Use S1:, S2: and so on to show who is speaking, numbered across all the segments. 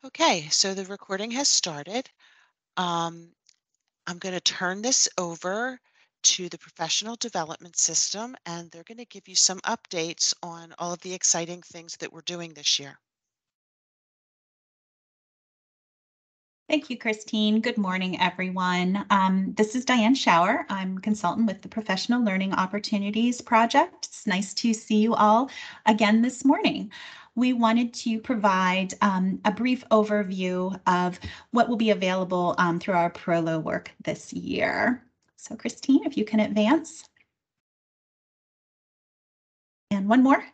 S1: Okay, so the recording has started. Um, I'm going to turn this over to the professional development system, and they're going to give you some updates on all of the exciting things that we're doing this year.
S2: Thank you, Christine. Good morning, everyone. This is Diane Schauer. I'm a consultant with the Professional Learning Opportunities Project. It's nice to see you all again this morning. We wanted to provide a brief overview of what will be available through our Prolo work this year. So Christine, if you can advance. And one more.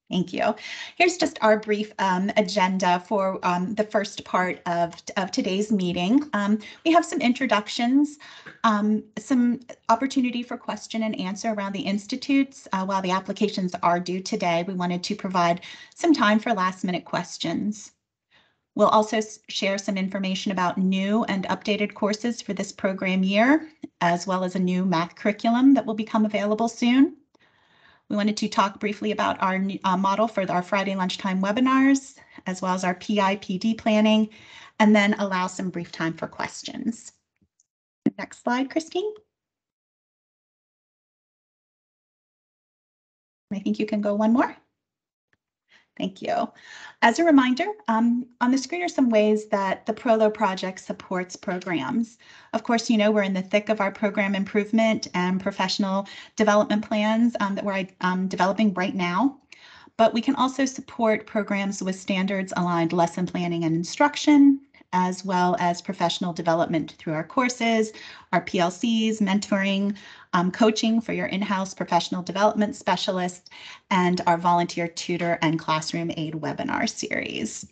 S2: Thank you. Here's just our brief agenda for the first part of today's meeting. We have some introductions, some opportunity for question and answer around the institutes. While the applications are due today, we wanted to provide some time for last minute questions. We'll also share some information about new and updated courses for this program year, as well as a new math curriculum that will become available soon. We wanted to talk briefly about our model for our Friday lunchtime webinars, as well as our PI/PD planning, and then allow some brief time for questions. Next slide, Christine. I think you can go one more. Thank you. As a reminder, on the screen are some ways that the Prolo project supports programs. Of course, you know, we're in the thick of our program improvement and professional development plans that we're developing right now. But we can also support programs with standards aligned lesson planning and instruction, as well as professional development through our courses, our PLCs, mentoring, coaching for your in-house professional development specialist, and our volunteer tutor and classroom aid webinar series.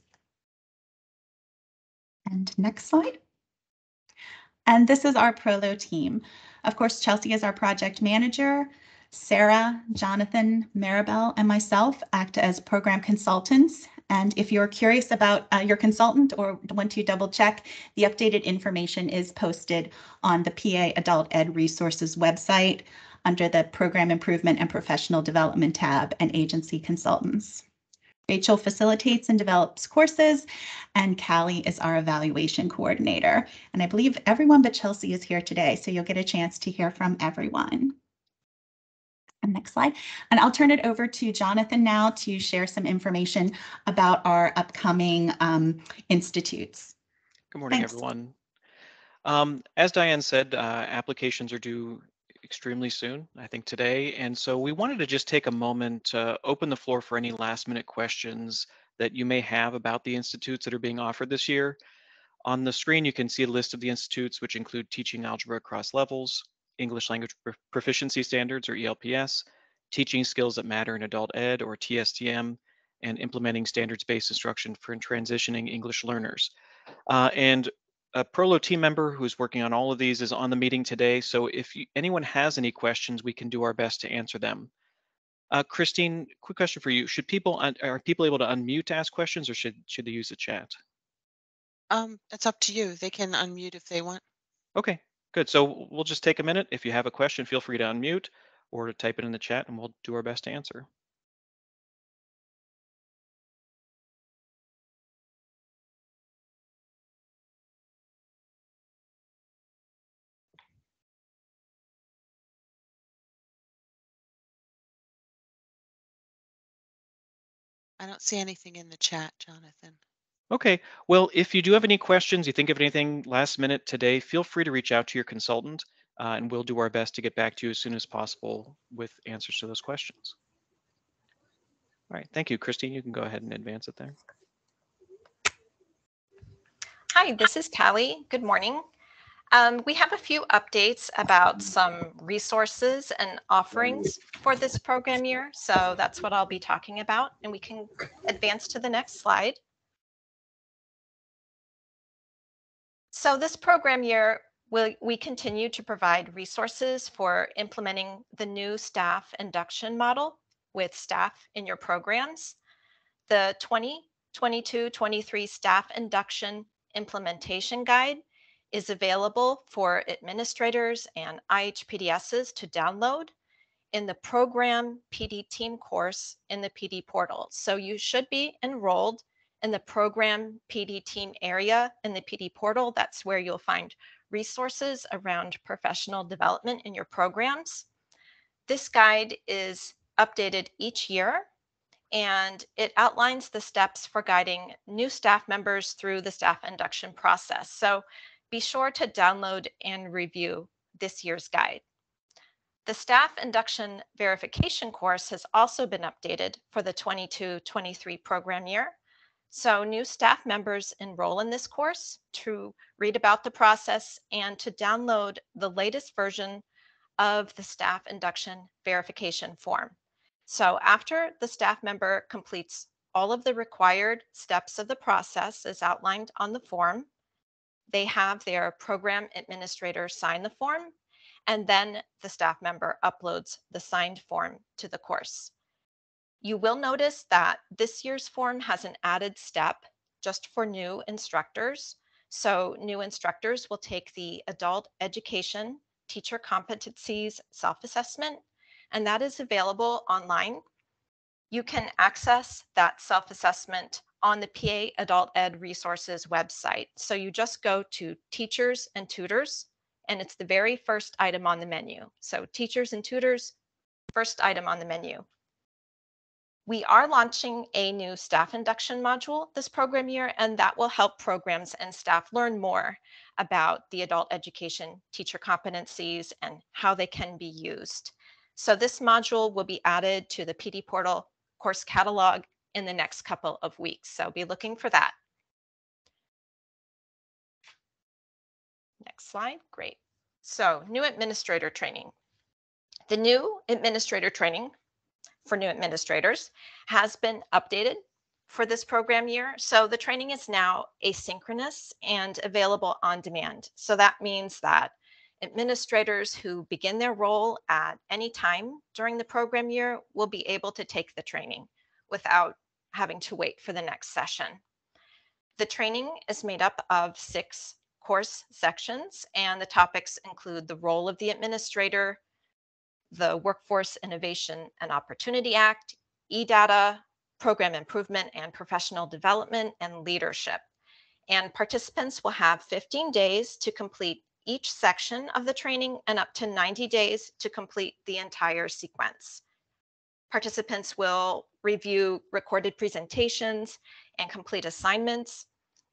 S2: And next slide. And this is our Prolo team. Of course, Chelsea is our project manager. Sarah, Jonathan, Maribel, and myself act as program consultants. And if you're curious about your consultant or want to double check, the updated information is posted on the PA Adult Ed Resources website under the Program Improvement and Professional Development tab and Agency Consultants. Rachel facilitates and develops courses, and Callie is our evaluation coordinator. And I believe everyone but Chelsea is here today, so you'll get a chance to hear from everyone. And next slide. And I'll turn it over to Jonathan now to share some information about our upcoming institutes.
S3: Good morning,
S2: Thanks.
S3: everyone. As Diane said, applications are due extremely soon, I think today. And so we wanted to just take a moment to open the floor for any last minute questions that you may have about the institutes that are being offered this year. On the screen, you can see a list of the institutes, which include teaching algebra across levels, English language proficiency standards or ELPS, teaching skills that matter in adult ed or TSTM, and implementing standards-based instruction for transitioning English learners. And a Prolo team member who's working on all of these is on the meeting today. So if anyone has any questions, we can do our best to answer them. Christine, quick question for you. Are people able to unmute to ask questions, or should they use the chat?
S1: It's up to you. They can unmute if they want.
S3: Okay, good. So we'll just take a minute. If you have a question, feel free to unmute or to type it in the chat, and we'll do our best to answer.
S1: I don't see anything in the chat, Jonathan.
S3: Okay, well, if you do have any questions, you think of anything last minute today, feel free to reach out to your consultant, and we'll do our best to get back to you as soon as possible with answers to those questions. All right, thank you. Christine, you can go ahead and advance it there.
S4: Hi, this is Callie. Good morning. We have a few updates about some resources and offerings for this program year. So that's what I'll be talking about, and we can advance to the next slide. So this program year, we continue to provide resources for implementing the new staff induction model with staff in your programs. The 2022-23 staff induction implementation guide is available for administrators and IHPDSs to download in the program PD team course in the PD portal. So you should be enrolled in the program PD team area in the PD portal. That's where you'll find resources around professional development in your programs. This guide is updated each year, and it outlines the steps for guiding new staff members through the staff induction process. So be sure to download and review this year's guide. The staff induction verification course has also been updated for the 22-23 program year. So new staff members enroll in this course to read about the process and to download the latest version of the staff induction verification form. So after the staff member completes all of the required steps of the process as outlined on the form, they have their program administrator sign the form, and then the staff member uploads the signed form to the course. You will notice that this year's form has an added step just for new instructors. So new instructors will take the adult education teacher competencies self-assessment, and that is available online. You can access that self-assessment on the PA Adult Ed Resources website. So you just go to Teachers and Tutors, and it's the very first item on the menu. So Teachers and Tutors, first item on the menu. We are launching a new staff induction module this program year, and that will help programs and staff learn more about the adult education teacher competencies and how they can be used. So this module will be added to the PD portal course catalog in the next couple of weeks. So be looking for that. Next slide. Great. So new administrator training. The new administrator training for new administrators has been updated for this program year. So the training is now asynchronous and available on demand. So that means that administrators who begin their role at any time during the program year will be able to take the training without having to wait for the next session. The training is made up of 6 course sections, and the topics include the role of the administrator, the Workforce Innovation and Opportunity Act, eData, program improvement and professional development, and leadership. And participants will have 15 days to complete each section of the training and up to 90 days to complete the entire sequence. Participants will review recorded presentations and complete assignments,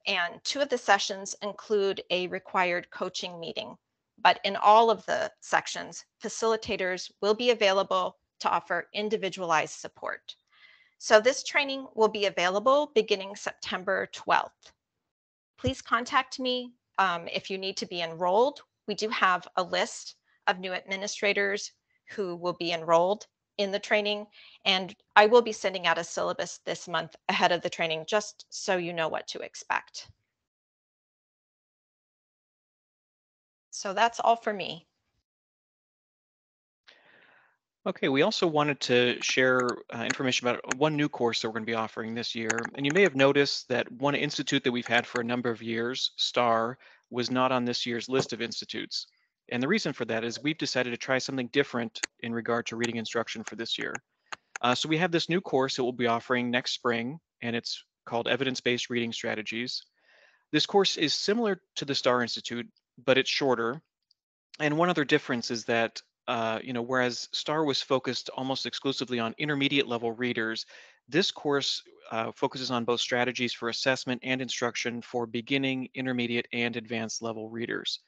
S4: and 2 of the sessions include a required coaching meeting. But in all of the sections, facilitators will be available to offer individualized support. So this training will be available beginning September 12th. Please contact me if you need to be enrolled. We do have a list of new administrators who will be enrolled in the training, and I will be sending out a syllabus this month ahead of the training just so you know what to expect. So that's all for me.
S3: Okay, we also wanted to share information about one new course that we're going to be offering this year. And you may have noticed that one institute that we've had for a number of years, STAR, was not on this year's list of institutes. And the reason for that is we've decided to try something different in regard to reading instruction for this year. So we have this new course that we'll be offering next spring, and it's called Evidence-Based Reading Strategies. This course is similar to the STAR Institute, but it's shorter. And one other difference is that whereas STAR was focused almost exclusively on intermediate level readers, this course focuses on both strategies for assessment and instruction for beginning, intermediate, and advanced level readers.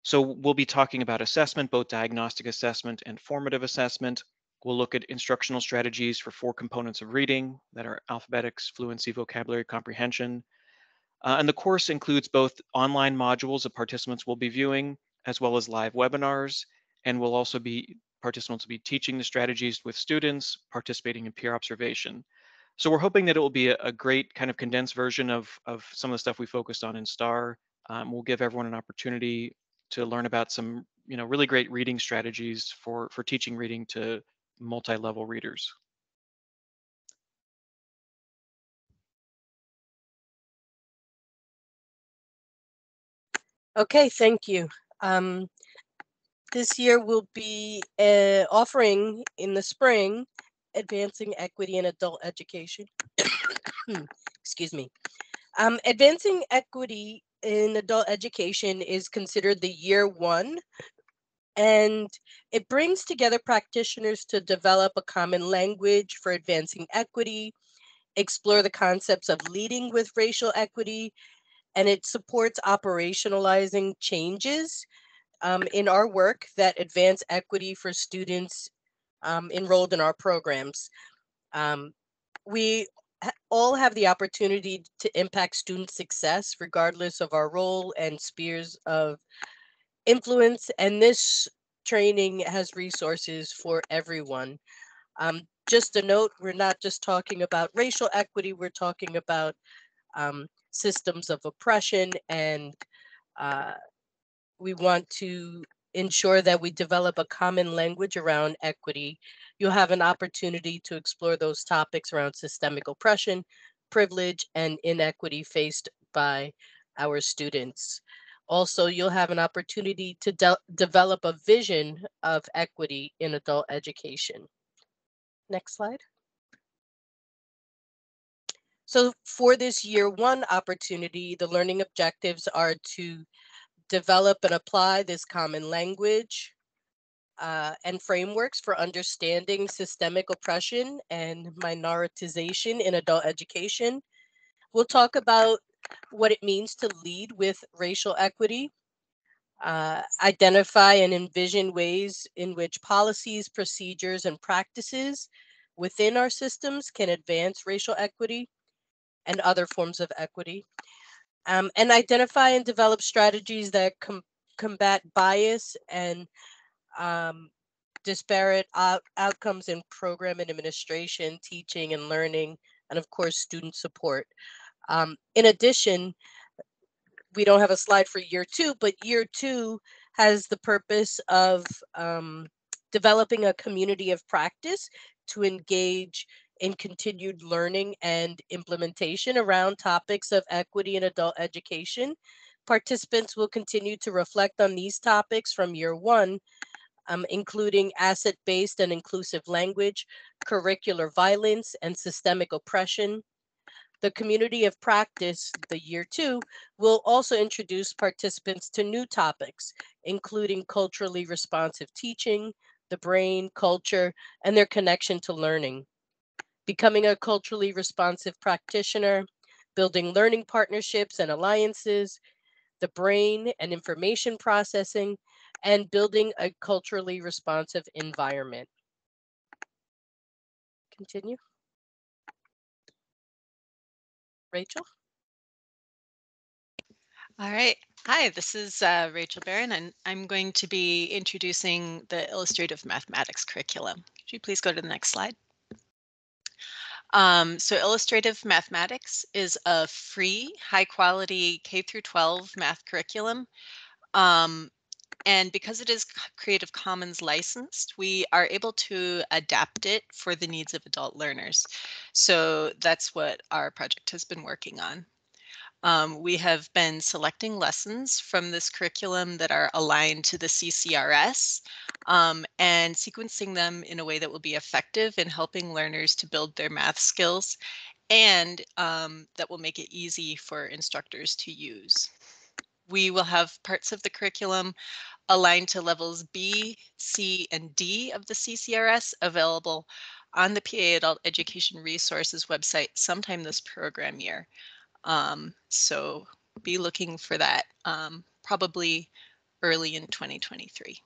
S3: So we'll be talking about assessment, both diagnostic assessment and formative assessment. We'll look at instructional strategies for 4 components of reading that are alphabetics, fluency, vocabulary, comprehension. And the course includes both online modules that participants will be viewing, as well as live webinars, and participants will be teaching the strategies with students, participating in peer observation. So we're hoping that it will be a great kind of condensed version of some of the stuff we focused on in STAR. We'll give everyone an opportunity to learn about some really great reading strategies for teaching reading to multi-level readers.
S5: Okay, thank you. This year we'll be offering in the spring Advancing Equity in Adult Education. excuse me. Advancing equity in adult education is considered the year one, and it brings together practitioners to develop a common language for advancing equity, explore the concepts of leading with racial equity, and it supports operationalizing changes in our work that advance equity for students enrolled in our programs. We all have the opportunity to impact student success regardless of our role and spheres of influence, and this training has resources for everyone. Just a note, we're not just talking about racial equity, we're talking about systems of oppression, and we want to ensure that we develop a common language around equity. You'll have an opportunity to explore those topics around systemic oppression, privilege, and inequity faced by our students. Also, you'll have an opportunity to develop a vision of equity in adult education. Next slide. So for this year one opportunity, the learning objectives are to develop and apply this common language and frameworks for understanding systemic oppression and minoritization in adult education. We'll talk about what it means to lead with racial equity, identify and envision ways in which policies, procedures, and practices within our systems can advance racial equity and other forms of equity, and identify and develop strategies that combat bias and disparate outcomes in program and administration, teaching and learning, and of course, student support. In addition, we don't have a slide for year two, but year two has the purpose of developing a community of practice to engage in continued learning and implementation around topics of equity in adult education. Participants will continue to reflect on these topics from year one, including asset-based and inclusive language, curricular violence, and systemic oppression. The community of practice, the year two, will also introduce participants to new topics, including culturally responsive teaching, the brain, culture, and their connection to learning. Becoming a culturally responsive practitioner, building learning partnerships and alliances, the brain and information processing, and building a culturally responsive environment. Continue. Rachel?
S6: All right. Hi, this is Rachel Barron, and I'm going to be introducing the Illustrative Mathematics curriculum. Could you please go to the next slide? So Illustrative Mathematics is a free, high-quality K-12 math curriculum. And because it is Creative Commons licensed, we are able to adapt it for the needs of adult learners. So that's what our project has been working on. We have been selecting lessons from this curriculum that are aligned to the CCRS and sequencing them in a way that will be effective in helping learners to build their math skills, and that will make it easy for instructors to use. We will have parts of the curriculum aligned to levels B, C, and D of the CCRS available on the PA Adult Education Resources website sometime this program year. So be looking for that probably early in 2023.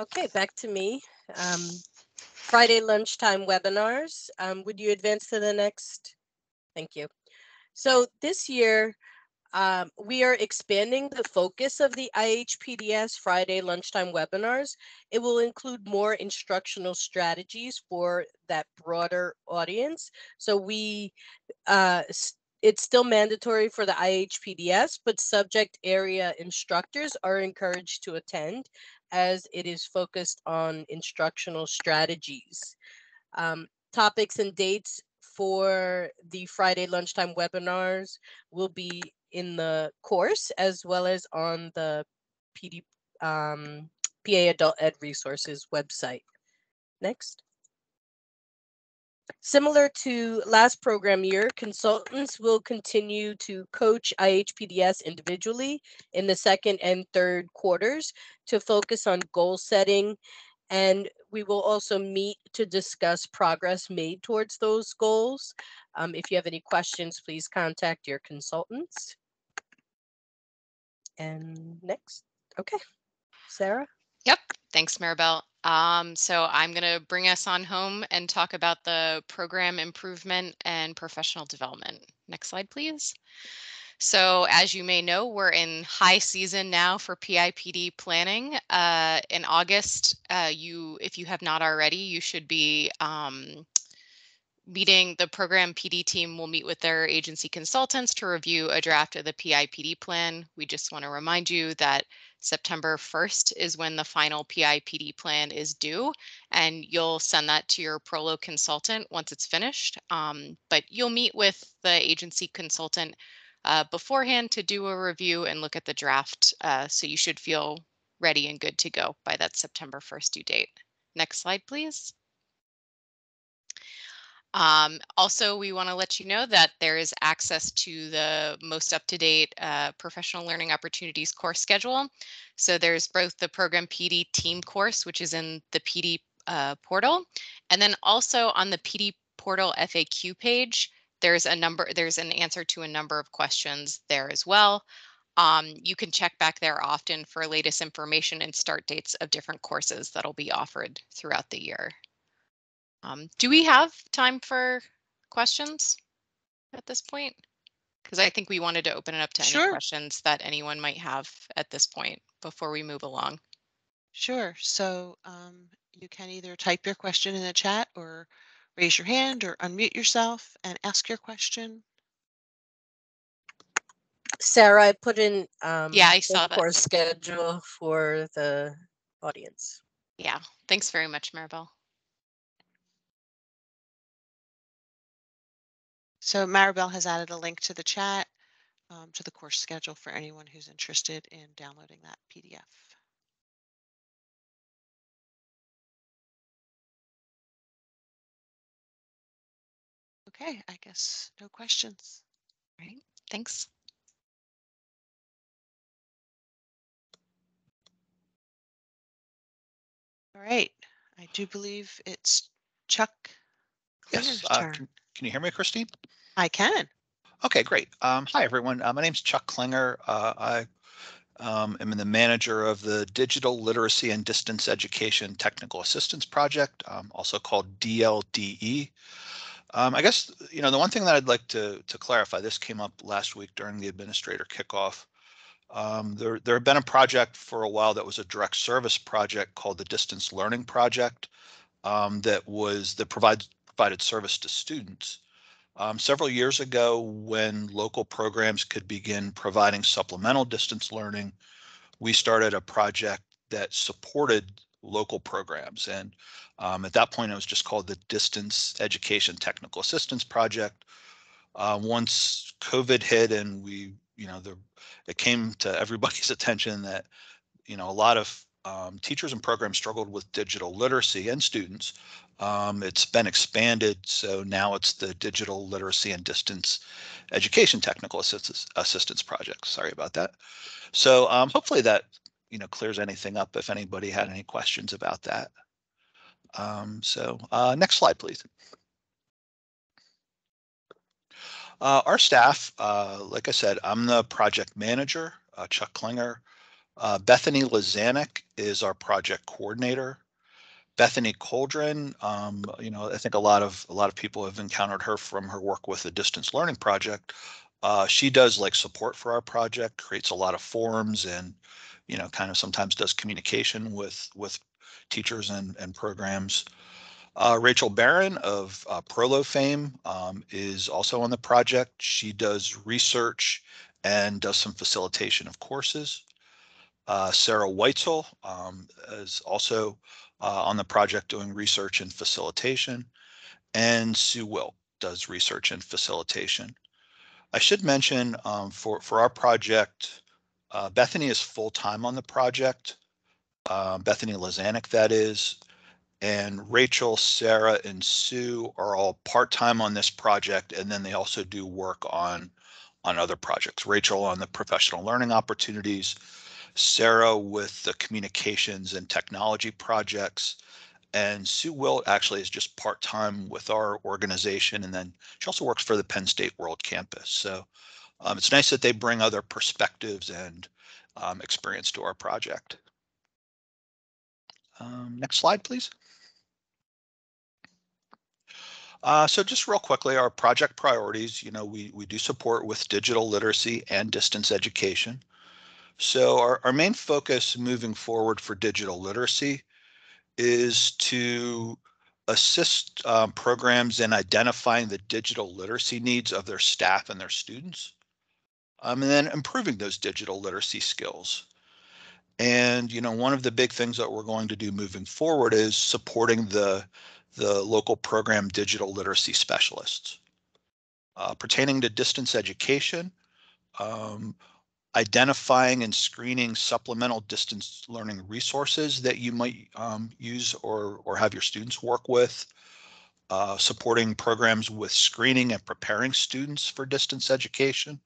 S5: Okay, back to me. Friday lunchtime webinars. Would you advance to the next? Thank you. So this year, we are expanding the focus of the IHPDS Friday lunchtime webinars. It will include more instructional strategies for that broader audience. So it's still mandatory for the IHPDS, but subject area instructors are encouraged to attend as it is focused on instructional strategies. Topics and dates for the Friday lunchtime webinars will be in the course as well as on the PA Adult Ed Resources website. Next. Similar to last program year, consultants will continue to coach IHPDS individually in the second and third quarters to focus on goal setting, and we will also meet to discuss progress made towards those goals. If you have any questions, please contact your consultants. And next, okay, Sarah.
S7: Yep. Thanks, Maribel. So I'm going to bring us on home and talk about the program improvement and professional development. Next slide, please. So as you may know, we're in high season now for PIPD planning. In August, if you have not already, you should be meeting. The program PD team will meet with their agency consultants to review a draft of the PIPD plan. We just want to remind you that September 1st is when the final PIPD plan is due, and you'll send that to your Prolo consultant once it's finished. But you'll meet with the agency consultant beforehand to do a review and look at the draft. So you should feel ready and good to go by that September 1st due date. Next slide, please. Also, we want to let you know that there is access to the most up-to-date professional learning opportunities course schedule. So there's both the program PD team course, which is in the PD portal, and then also on the PD portal FAQ page, there's an answer to a number of questions there as well. You can check back there often for latest information and start dates of different courses that'll be offered throughout the year. Do we have time for questions at this point? Because I think we wanted to open it up to any questions that anyone might have at this point before we move along.
S1: Sure. So you can either type your question in the chat or raise your hand or unmute yourself and ask your question.
S5: Sarah, I put in
S7: yeah, I saw
S5: the course schedule for the audience.
S7: Yeah, thanks very much, Maribel.
S1: So Maribel has added a link to the chat to the course schedule for anyone who's interested in downloading that PDF. Okay, I guess no questions.
S7: All right, thanks.
S1: All right, I do believe it's Chuck Klinger's turn.
S8: Can you hear me, Christine?
S1: I can.
S8: Okay, great. Hi, everyone. My name's Chuck Klinger. I am the manager of the Digital Literacy and Distance Education Technical Assistance Project, also called DLDE. I guess, the one thing that I'd like to clarify, this came up last week during the administrator kickoff. There had been a project for a while that was a direct service project called the Distance Learning Project that provided service to students. Several years ago, when local programs could begin providing supplemental distance learning, we started a project that supported local programs. And at that point, it was just called the Distance Education Technical Assistance Project. Once COVID hit and it came to everybody's attention that, a lot of teachers and programs struggled with digital literacy and students. It's been expanded, so now it's the Digital Literacy and Distance Education Technical Assistance Project. Sorry about that. So hopefully that clears anything up if anybody had any questions about that. Next slide, please. Our staff, like I said, I'm the project manager, Chuck Klinger. Bethany Lazanik is our project coordinator. Bethany Coldren, I think a lot of people have encountered her from her work with the Distance Learning Project. She does support for our project, creates a lot of forums, and kind of sometimes does communication with teachers and programs. Rachel Barron of Prolo fame is also on the project. She does research and does some facilitation of courses. Sarah Weitzel is also on the project doing research and facilitation, and Sue Wilk does research and facilitation. I should mention for our project, Bethany is full-time on the project, Bethany Lazanik that is, And Rachel, Sarah, and Sue are all part-time on this project, and then they also do work on other projects. Rachel on the professional learning opportunities, Sarah with the communications and technology projects, and Sue Wilt actually is just part-time with our organization, and then she also works for the Penn State World Campus. So it's nice that they bring other perspectives and experience to our project. Next slide, please. So just real quickly, our project priorities, we do support with digital literacy and distance education. So our main focus moving forward for digital literacy is to assist programs in identifying the digital literacy needs of their staff and their students, and then improving those digital literacy skills. And one of the big things that we're going to do moving forward is supporting the local program digital literacy specialists. Pertaining to distance education, identifying and screening supplemental distance learning resources that you might use or have your students work with, supporting programs with screening and preparing students for distance education.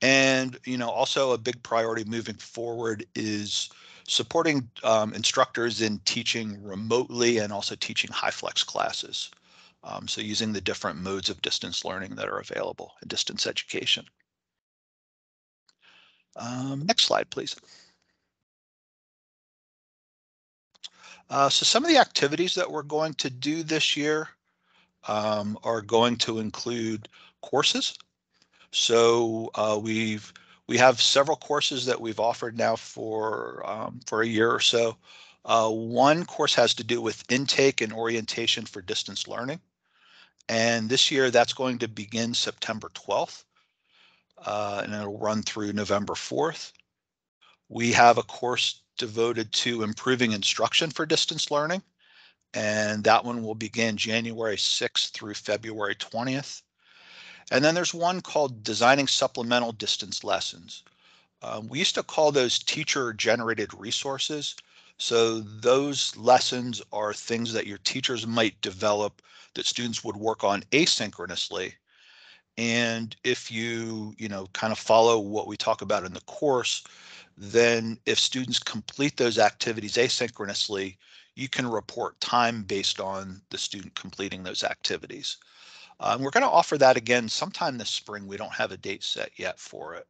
S8: And also a big priority moving forward is supporting instructors in teaching remotely and also teaching HyFlex classes. So using the different modes of distance learning that are available in distance education. Next slide, please. So some of the activities that we're going to do this year are going to include courses. So we have several courses that we've offered now for a year or so. One course has to do with intake and orientation for distance learning. And this year that's going to begin September 12th and it'll run through November 4th. We have a course devoted to improving instruction for distance learning, and that one will begin January 6th through February 20th. And then there's one called Designing Supplemental Distance Lessons. We used to call those teacher-generated resources. So those lessons are things that your teachers might develop that students would work on asynchronously. And if you kind of follow what we talk about in the course, then if students complete those activities asynchronously, you can report time based on the student completing those activities. We're going to offer that again sometime this spring. We don't have a date set yet for it.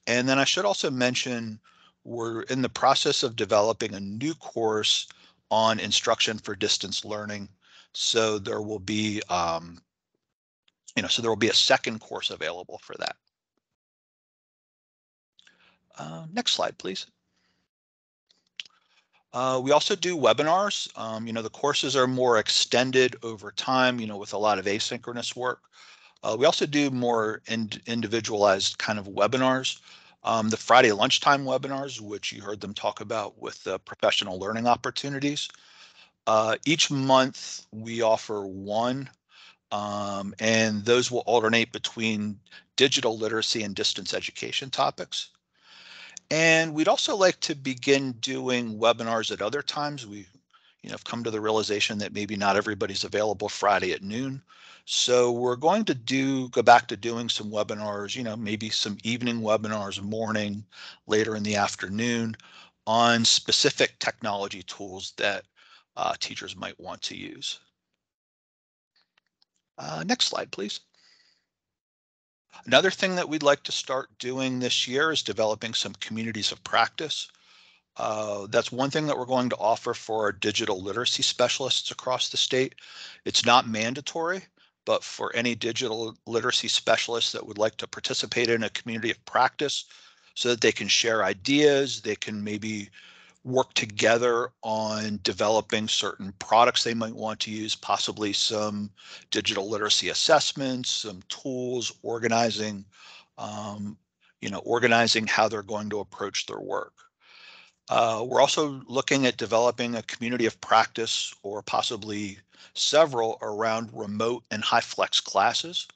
S8: And then I should also mention we're in the process of developing a new course on instruction for distance learning. So there will be there will be a second course available for that. Next slide, please. We also do webinars. The courses are more extended over time, with a lot of asynchronous work. We also do more individualized kind of webinars. The Friday lunchtime webinars, which you heard them talk about with the professional learning opportunities. Each month we offer one, and those will alternate between digital literacy and distance education topics. And we'd also like to begin doing webinars at other times. We have come to the realization that maybe not everybody's available Friday at noon. So we're going to go back to doing some webinars, maybe some evening webinars, morning, later in the afternoon on specific technology tools that teachers might want to use. Next slide, please. Another thing that we'd like to start doing this year is developing some communities of practice. That's one thing that we're going to offer for our digital literacy specialists across the state. It's not mandatory, but for any digital literacy specialists that would like to participate in a community of practice so that they can share ideas, they can maybe work together on developing certain products they might want to use, possibly some digital literacy assessments, some tools, organizing how they're going to approach their work. We're also looking at developing a community of practice or possibly several around remote and HyFlex classes.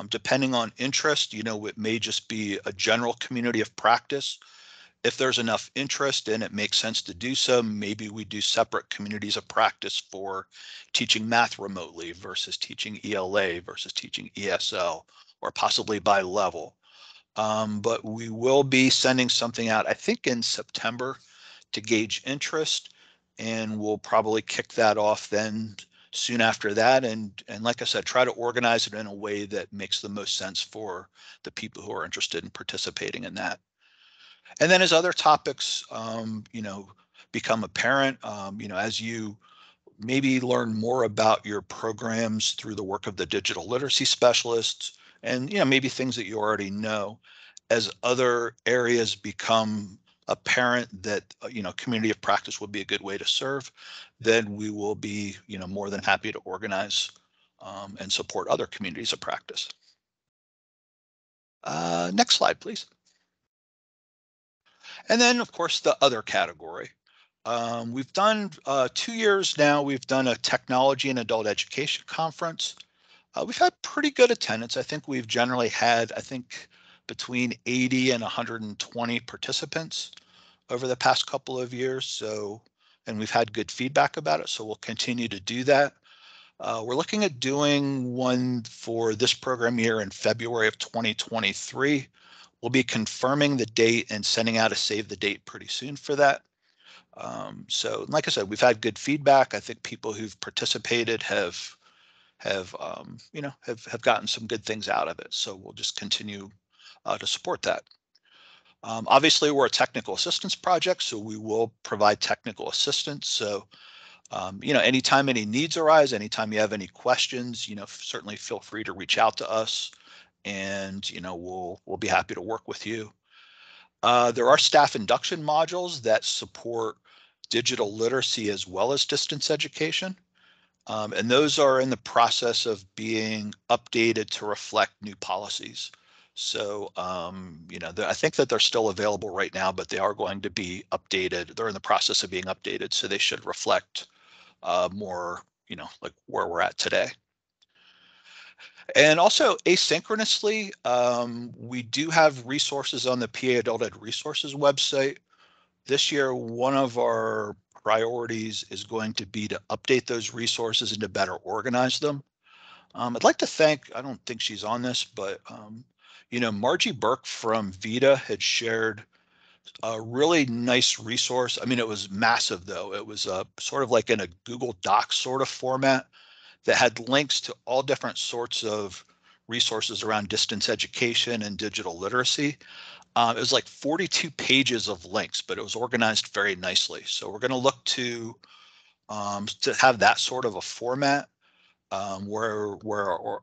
S8: Depending on interest, it may just be a general community of practice. If there's enough interest and it makes sense to do so, maybe we do separate communities of practice for teaching math remotely versus teaching ELA versus teaching ESL, or possibly by level. But we will be sending something out, I think in September, to gauge interest, and we'll probably kick that off then soon after that. And like I said, try to organize it in a way that makes the most sense for the people who are interested in participating in that. And then as other topics, become apparent, as you maybe learn more about your programs through the work of the digital literacy specialists, and maybe things that you already know, as other areas become apparent that community of practice would be a good way to serve, then we will be more than happy to organize and support other communities of practice. Next slide, please. And then, of course, the other category. We've done 2 years now, we've done a technology and adult education conference. We've had pretty good attendance. I think we've generally had, between 80 and 120 participants over the past couple of years. So, and we've had good feedback about it. So we'll continue to do that. We're looking at doing one for this program year in February of 2023. We'll be confirming the date and sending out a save the date pretty soon for that. So like I said, we've had good feedback. I think people who've participated have gotten some good things out of it. So we'll just continue to support that. Obviously, we're a technical assistance project, so we will provide technical assistance. So, anytime any needs arise, anytime you have any questions, certainly feel free to reach out to us, and we'll be happy to work with you. There are staff induction modules that support digital literacy as well as distance education. And those are in the process of being updated to reflect new policies. So, I think that they're still available right now, but they are going to be updated. They're in the process of being updated, so they should reflect more, like where we're at today. And also asynchronously, we do have resources on the PA Adult Ed Resources website. This year, one of our priorities is going to be to update those resources and to better organize them. I'd like to thank, I don't think she's on this, but Margie Burke from VITA had shared a really nice resource. I mean, it was massive though. It was sort of like in a Google Docs sort of format that had links to all different sorts of resources around distance education and digital literacy. It was like 42 pages of links, but it was organized very nicely. So we're going to look to have that sort of a format where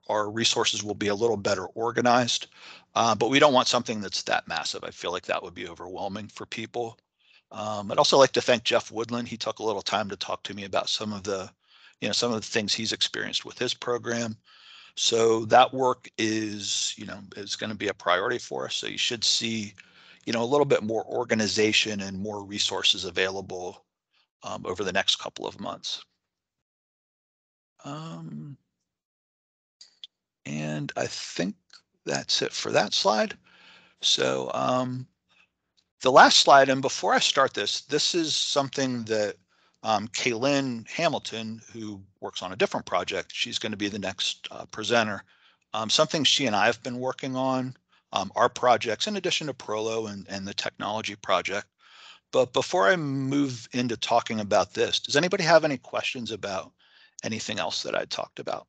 S8: our resources will be a little better organized. But we don't want something that's that massive. I feel like that would be overwhelming for people. I'd also like to thank Jeff Woodland. He took a little time to talk to me about some of the things he's experienced with his program. So that work is going to be a priority for us. So you should see, a little bit more organization and more resources available over the next couple of months. And I think that's it for that slide. So the last slide, and before I start this is something that Kaylin Hamilton, who works on a different project, she's going to be the next presenter. Something she and I have been working on, our projects, in addition to Prolo and the technology project. But before I move into talking about this, does anybody have any questions about anything else that I talked about?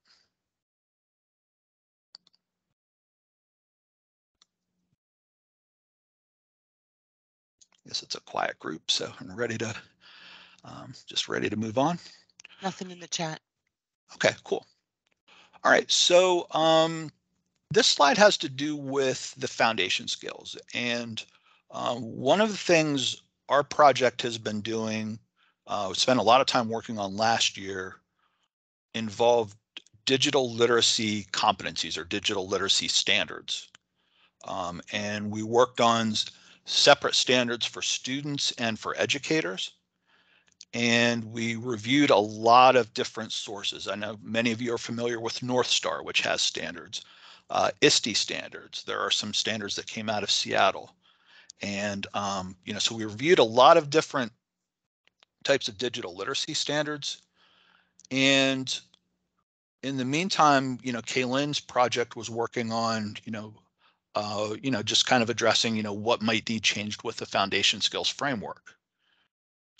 S8: I guess it's a quiet group, so I'm ready to just ready to move on.
S1: Nothing in the chat.
S8: Okay, cool. All right, so this slide has to do with the foundation skills. And one of the things our project has been doing, we spent a lot of time working on last year, involved digital literacy competencies or digital literacy standards. And we worked on separate standards for students and for educators. And we reviewed a lot of different sources. I know many of you are familiar with North Star, which has standards, ISTE standards. There are some standards that came out of Seattle. And, so we reviewed a lot of different types of digital literacy standards. And in the meantime, Kaylin's project was working on, just kind of addressing, what might need changed with the foundation skills framework.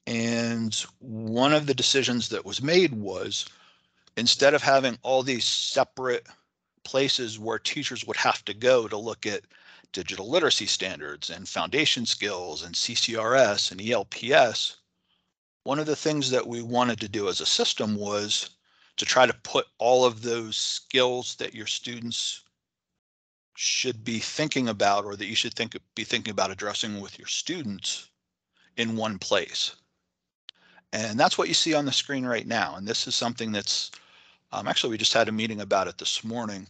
S8: And one of the decisions that was made was, instead of having all these separate places where teachers would have to go to look at digital literacy standards and foundation skills and CCRS and ELPS, one of the things that we wanted to do as a system was to try to put all of those skills that your students should be thinking about, or that you should be thinking about addressing with your students, in one place. And that's what you see on the screen right now. And this is something that's actually, we just had a meeting about it this morning.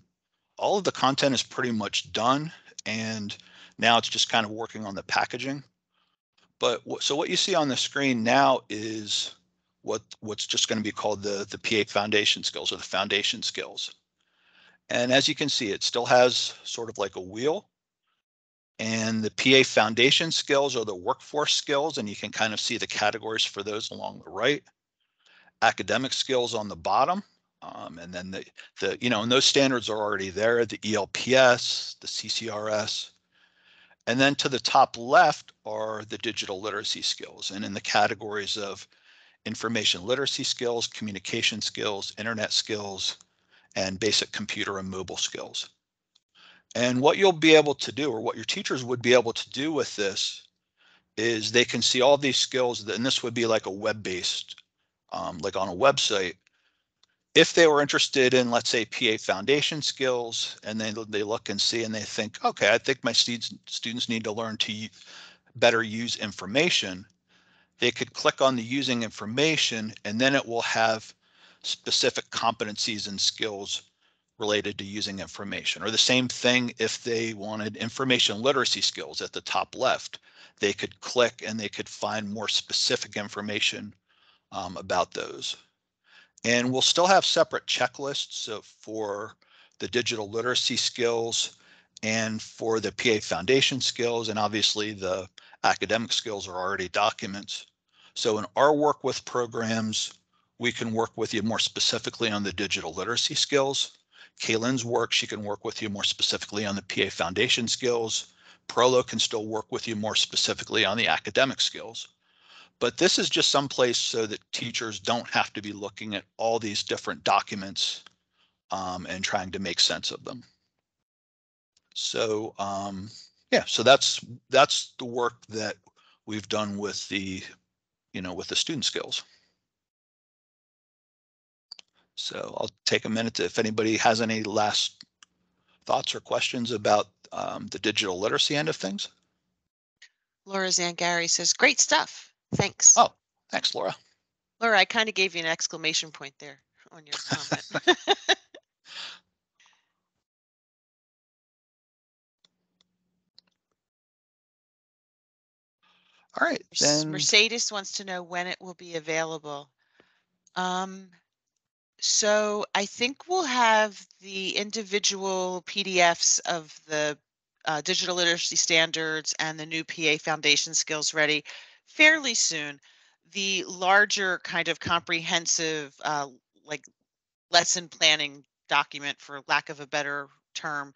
S8: All of the content is pretty much done, and now it's just kind of working on the packaging. But so what you see on the screen now is what's just going to be called the PA foundation skills, or the foundation skills. And as you can see, it still has sort of like a wheel. And the PA foundation skills are the workforce skills, and you can kind of see the categories for those along the right. Academic skills on the bottom. And then and those standards are already there, the ELPS, the CCRS. And then to the top left are the digital literacy skills, and in the categories of information literacy skills, communication skills, internet skills, and basic computer and mobile skills. And what you'll be able to do, or what your teachers would be able to do with this, is they can see all these skills, and this would be like a web-based, like on a website. If they were interested in, let's say, PA foundation skills, and they look and see and they think, okay, I think my students need to learn to better use information, they could click on the using information, and then it will have specific competencies and skills related to using information. Or the same thing if they wanted information literacy skills at the top left, they could click and they could find more specific information about those. And we'll still have separate checklists for the digital literacy skills and for the PA foundation skills. And obviously the academic skills are already documents. So in our work with programs, we can work with you more specifically on the digital literacy skills. Kaylin's work, she can work with you more specifically on the PA foundation skills. Prolo can still work with you more specifically on the academic skills. But this is just someplace so that teachers don't have to be looking at all these different documents and trying to make sense of them. So yeah, so that's the work that we've done with the with the student skills. So I'll take a minute if anybody has any last thoughts or questions about the digital literacy end of things.
S1: Laura Zangari says, great stuff. Thanks.
S8: Oh, thanks, Laura.
S1: Laura, I kind of gave you an exclamation point there on your comment.
S8: All right, then.
S1: Mercedes wants to know when it will be available. So I think we'll have the individual PDFs of the digital literacy standards and the new PA foundation skills ready fairly soon. The larger kind of comprehensive like lesson planning document, for lack of a better term,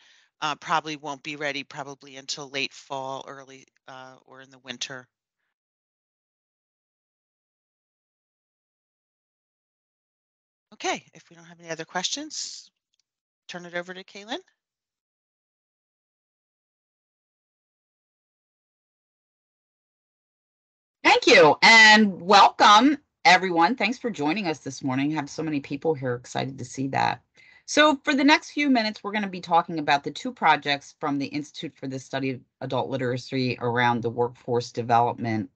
S1: probably won't be ready probably until late fall, early or in the winter. Okay, if we don't have any other questions, turn it over to Kaylin.
S9: Thank you, and welcome everyone. Thanks for joining us this morning. I have so many people here excited to see that. So for the next few minutes, we're going to be talking about the two projects from the Institute for the Study of Adult Literacy around the workforce development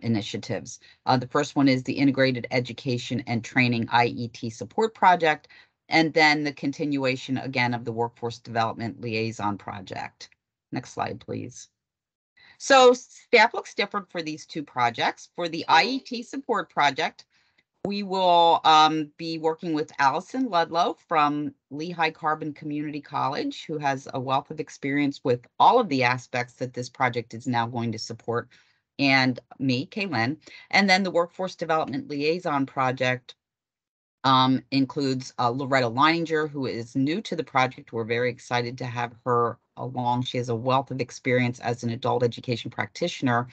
S9: initiatives. The first one is the Integrated Education and Training IET Support Project, and then the continuation again of the Workforce Development Liaison Project. Next slide, please. So staff looks different for these two projects. For the IET Support Project, We will be working with Allison Ludlow from Lehigh Carbon Community College, who has a wealth of experience with all of the aspects that this project is now going to support, and me, Kaylin. And then the Workforce Development Liaison Project includes Loretta Leininger, who is new to the project. We're very excited to have her along. She has a wealth of experience as an adult education practitioner,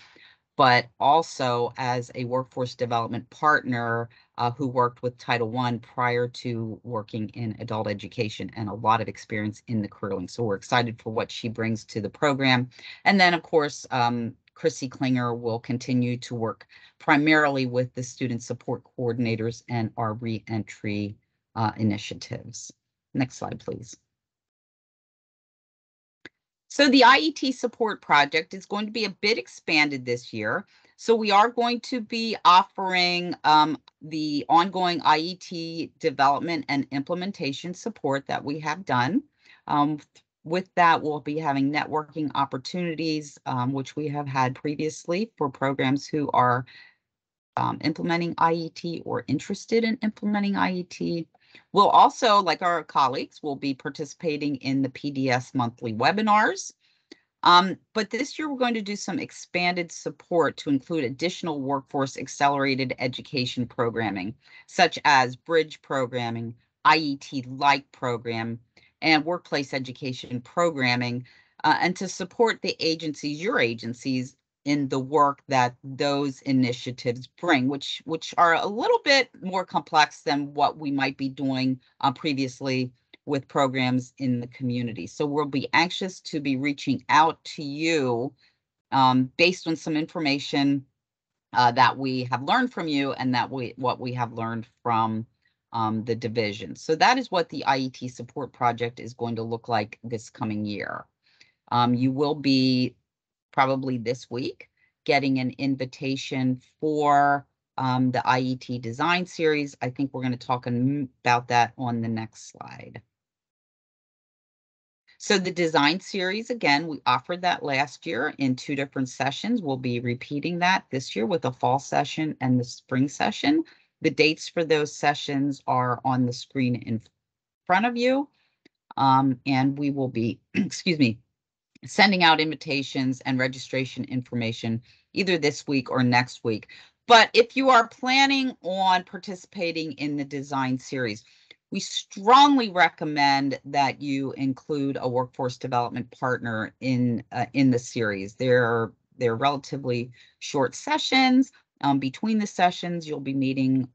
S9: but also as a workforce development partner who worked with Title I prior to working in adult education, and a lot of experience in the career. So we're excited for what she brings to the program. And then, of course, Chrissy Klinger will continue to work primarily with the student support coordinators and our reentry initiatives. Next slide, please. So the IET support project is going to be a bit expanded this year. So we are going to be offering the ongoing IET development and implementation support that we have done. With that, we'll be having networking opportunities, which we have had previously for programs who are implementing IET or interested in implementing IET. We'll also, like our colleagues, will be participating in the PDS monthly webinars. But this year, we're going to do some expanded support to include additional workforce accelerated education programming, such as bridge programming, IET-like program, and workplace education programming, and to support the agencies, your agencies, in the work that those initiatives bring, which are a little bit more complex than what we might be doing previously with programs in the community. So we'll be anxious to be reaching out to you based on some information that we have learned from you, and that what we have learned from the division. So that is what the IET support project is going to look like this coming year. You will be probably this week getting an invitation for the IET design series. I think we're going to talk about that on the next slide. So the design series, again, we offered that last year in 2 different sessions. We'll be repeating that this year with a fall session and the spring session. The dates for those sessions are on the screen in front of you. And we will be, excuse me, sending out invitations and registration information either this week or next week. But if you are planning on participating in the design series, we strongly recommend that you include a workforce development partner in the series. They're relatively short sessions. Between the sessions, you'll be meeting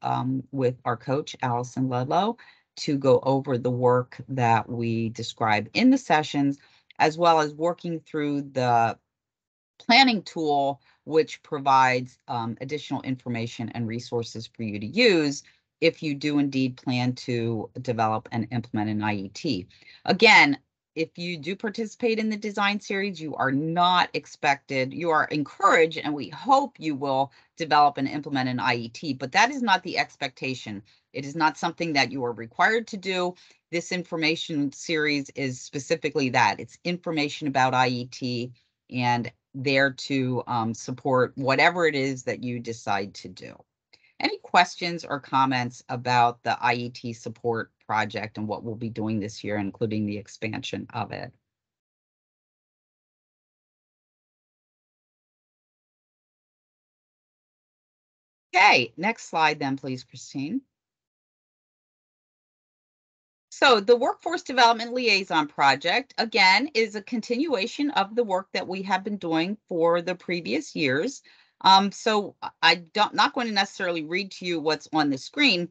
S9: with our coach, Allison Ludlow, to go over the work that we describe in the sessions, as well as working through the planning tool, which provides additional information and resources for you to use if you do indeed plan to develop and implement an IET. Again, if you do participate in the design series, you are not expected, you are encouraged, and we hope you will develop and implement an IET, but that is not the expectation. It is not something that you are required to do. This information series is specifically that. It's information about IET and there to support whatever it is that you decide to do. Any questions or comments about the IET support project and what we'll be doing this year, including the expansion of it? Okay, next slide then, please, Christine. So the Workforce Development Liaison Project, again, is a continuation of the work that we have been doing for the previous years. So I'm not going to necessarily read to you what's on the screen,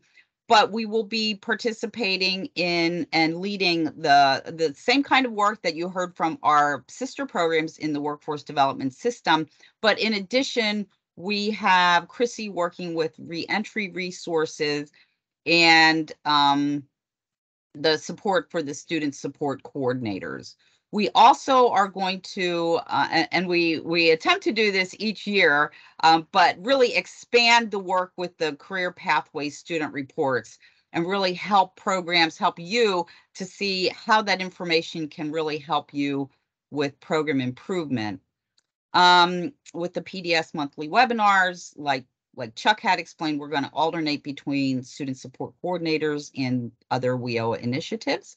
S9: but we will be participating in and leading the same kind of work that you heard from our sister programs in the workforce development system. But in addition, we have Chrissy working with reentry resources and the support for the student support coordinators. We also are going to, and we attempt to do this each year, but really expand the work with the career pathways student reports and really help programs, help you to see how that information can really help you with program improvement. With the PDS monthly webinars, like like Chuck had explained, we're going to alternate between student support coordinators and other WIOA initiatives.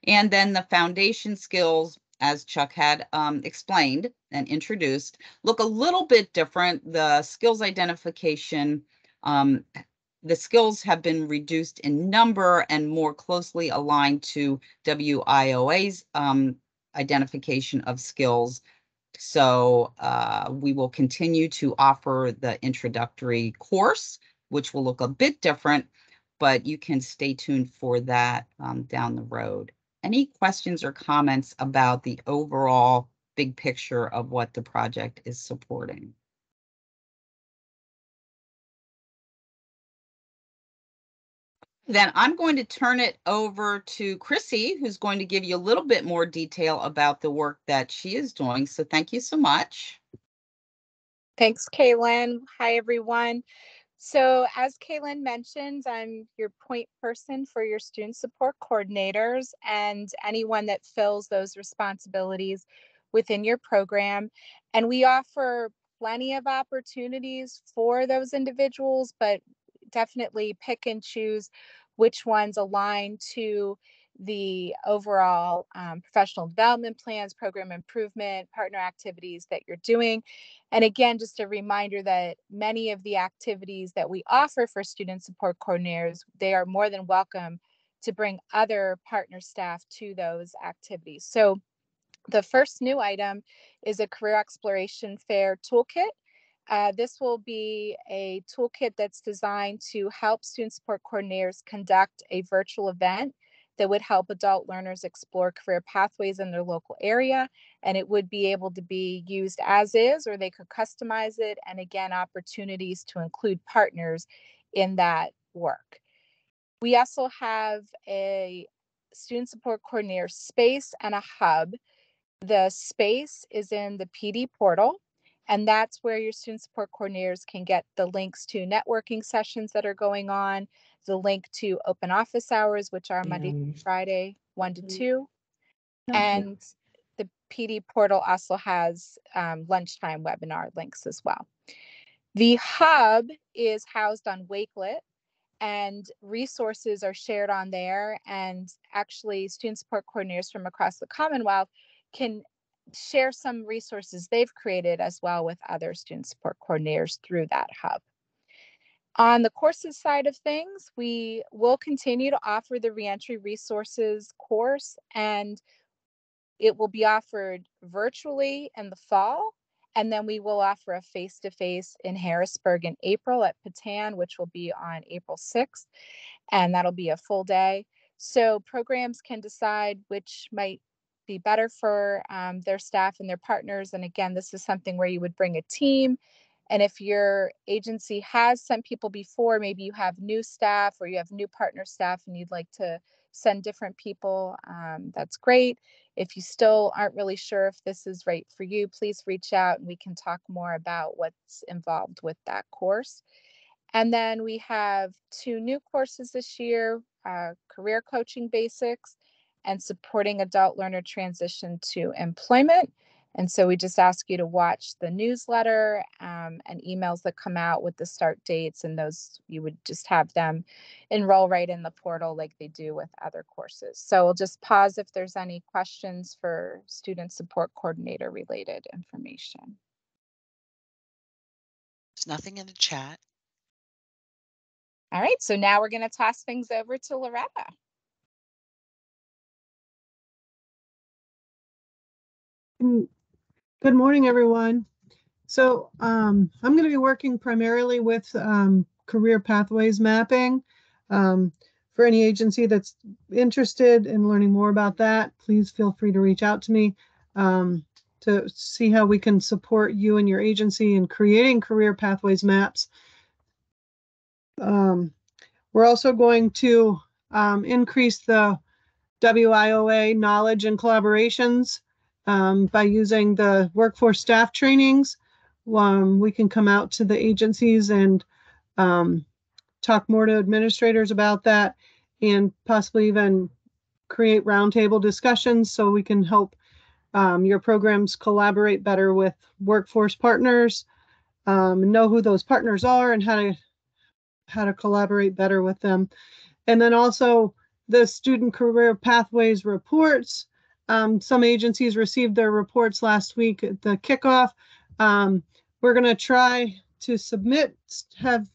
S9: And then the foundation skills, as Chuck had explained and introduced, look a little bit different. The skills identification, the skills have been reduced in number and more closely aligned to WIOA's identification of skills. So we will continue to offer the introductory course, which will look a bit different, but you can stay tuned for that down the road. Any questions or comments about the overall big picture of what the project is supporting? Then I'm going to turn it over to Chrissy, who's going to give you a little bit more detail about the work that she is doing. So thank you so much.
S10: Thanks, Kaylin. Hi, everyone. So as Kaylin mentioned, I'm your point person for your student support coordinators and anyone that fills those responsibilities within your program. And we offer plenty of opportunities for those individuals, but definitely pick and choose which ones align to the overall professional development plans, program improvement, partner activities that you're doing. And again, just a reminder that many of the activities that we offer for student support coordinators, they are more than welcome to bring other partner staff to those activities. So the first new item is a career exploration fair toolkit. This will be a toolkit that's designed to help student support coordinators conduct a virtual event that would help adult learners explore career pathways in their local area. And it would be able to be used as is, or they could customize it. And again, opportunities to include partners in that work. We also have a student support coordinator space and a hub. The space is in the PD portal, and that's where your student support coordinators can get the links to networking sessions that are going on, the link to open office hours, which are Monday through Friday, 1 to 2. And the PD portal also has lunchtime webinar links as well. The hub is housed on Wakelet, and resources are shared on there. And actually, student support coordinators from across the Commonwealth can share some resources they've created as well with other student support coordinators through that hub. On the courses side of things, we will continue to offer the reentry resources course, and it will be offered virtually in the fall. And then we will offer a face-to-face in Harrisburg in April at Patan, which will be on April 6th. And that'll be a full day. So programs can decide which might be better for their staff and their partners. And again, this is something where you would bring a team. And if your agency has sent people before, maybe you have new staff or you have new partner staff and you'd like to send different people, that's great. If you still aren't really sure if this is right for you, please reach out and we can talk more about what's involved with that course. And then we have 2 new courses this year, Career Coaching Basics and Supporting Adult Learner Transition to Employment. And so we just ask you to watch the newsletter and emails that come out with the start dates, and those you would just have them enroll right in the portal like they do with other courses. So we'll just pause if there's any questions for student support coordinator related information.
S1: There's nothing in the chat.
S10: All right, so now we're going to toss things over to Loretta.
S11: Good morning, everyone. So I'm going to be working primarily with career pathways mapping. For any agency that's interested in learning more about that, please feel free to reach out to me to see how we can support you and your agency in creating career pathways maps. We're also going to increase the WIOA knowledge and collaborations by using the workforce staff trainings. We can come out to the agencies and talk more to administrators about that, and possibly even create roundtable discussions so we can help your programs collaborate better with workforce partners. know who those partners are and how to collaborate better with them. And then also the student career pathways reports. Some agencies received their reports last week at the kickoff. We're going to try to have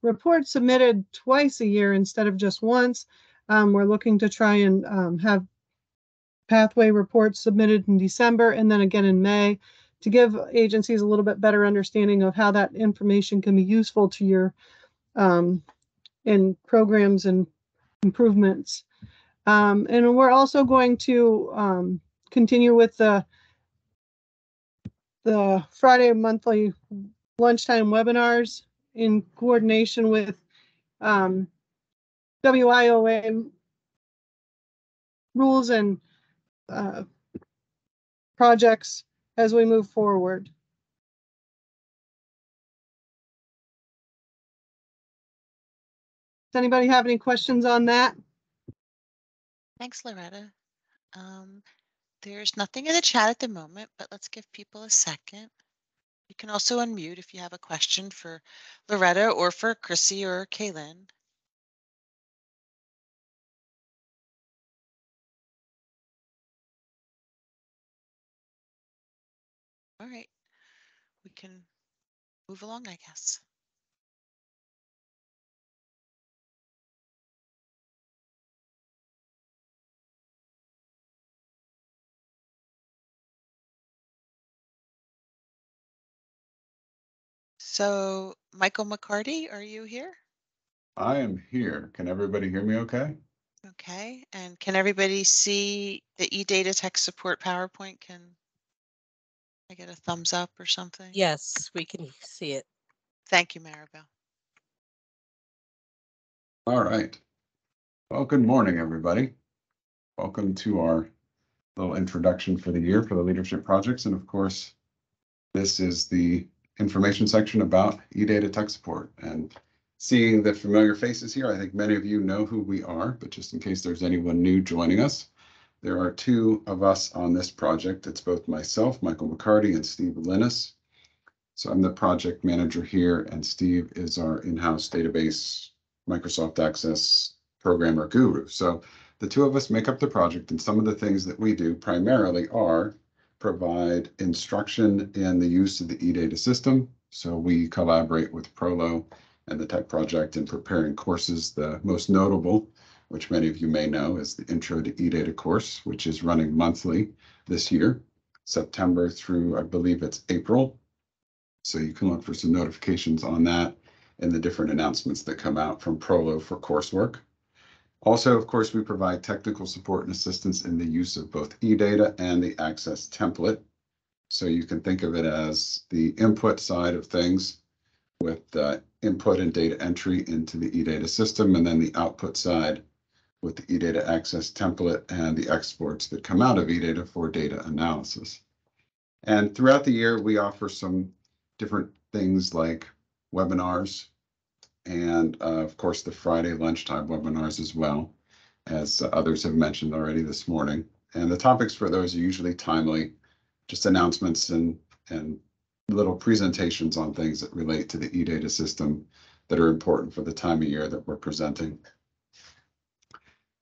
S11: reports submitted twice a year instead of just once. We're looking to try and have pathway reports submitted in December and then again in May to give agencies a little bit better understanding of how that information can be useful to your in programs and improvements. And we're also going to continue with the Friday monthly lunchtime webinars in coordination with WIOA rules and projects as we move forward. Does anybody have any questions on that?
S1: Thanks, Loretta. There's nothing in the chat at the moment, but let's give people a second. You can also unmute if you have a question for Loretta or for Chrissy or Kaylin. All right, we can move along, I guess. So, Michael McCarty, are you here?
S12: I am here. Can everybody hear me okay?
S1: Okay, and can everybody see the eData Tech Support PowerPoint? Can I get a thumbs up or something?
S5: Yes, we can see it.
S1: Thank you, Maribel.
S12: All right. Well, good morning, everybody. Welcome to our little introduction for the year for the leadership projects. And of course, this is the information section about eData Tech Support. And seeing the familiar faces here, I think many of you know who we are, but just in case there's anyone new joining us, there are two of us on this project. It's both myself, Michael McCarty, and Steve Linus. So I'm the project manager here, and Steve is our in-house database Microsoft Access programmer guru. So the two of us make up the project, and some of the things that we do primarily are provide instruction in the use of the eData system. So we collaborate with Prolo and the Tech Project in preparing courses. The most notable, which many of you may know, is the Intro to eData course, which is running monthly this year, September through, I believe it's April. So you can look for some notifications on that and the different announcements that come out from Prolo for coursework. Also, of course, we provide technical support and assistance in the use of both eData and the Access template. So you can think of it as the input side of things with input and data entry into the eData system, and then the output side with the eData Access template and the exports that come out of eData for data analysis. And throughout the year, we offer some different things like webinars, and of course the Friday lunchtime webinars as well, as others have mentioned already this morning. And the topics for those are usually timely, just announcements and little presentations on things that relate to the eData system that are important for the time of year that we're presenting.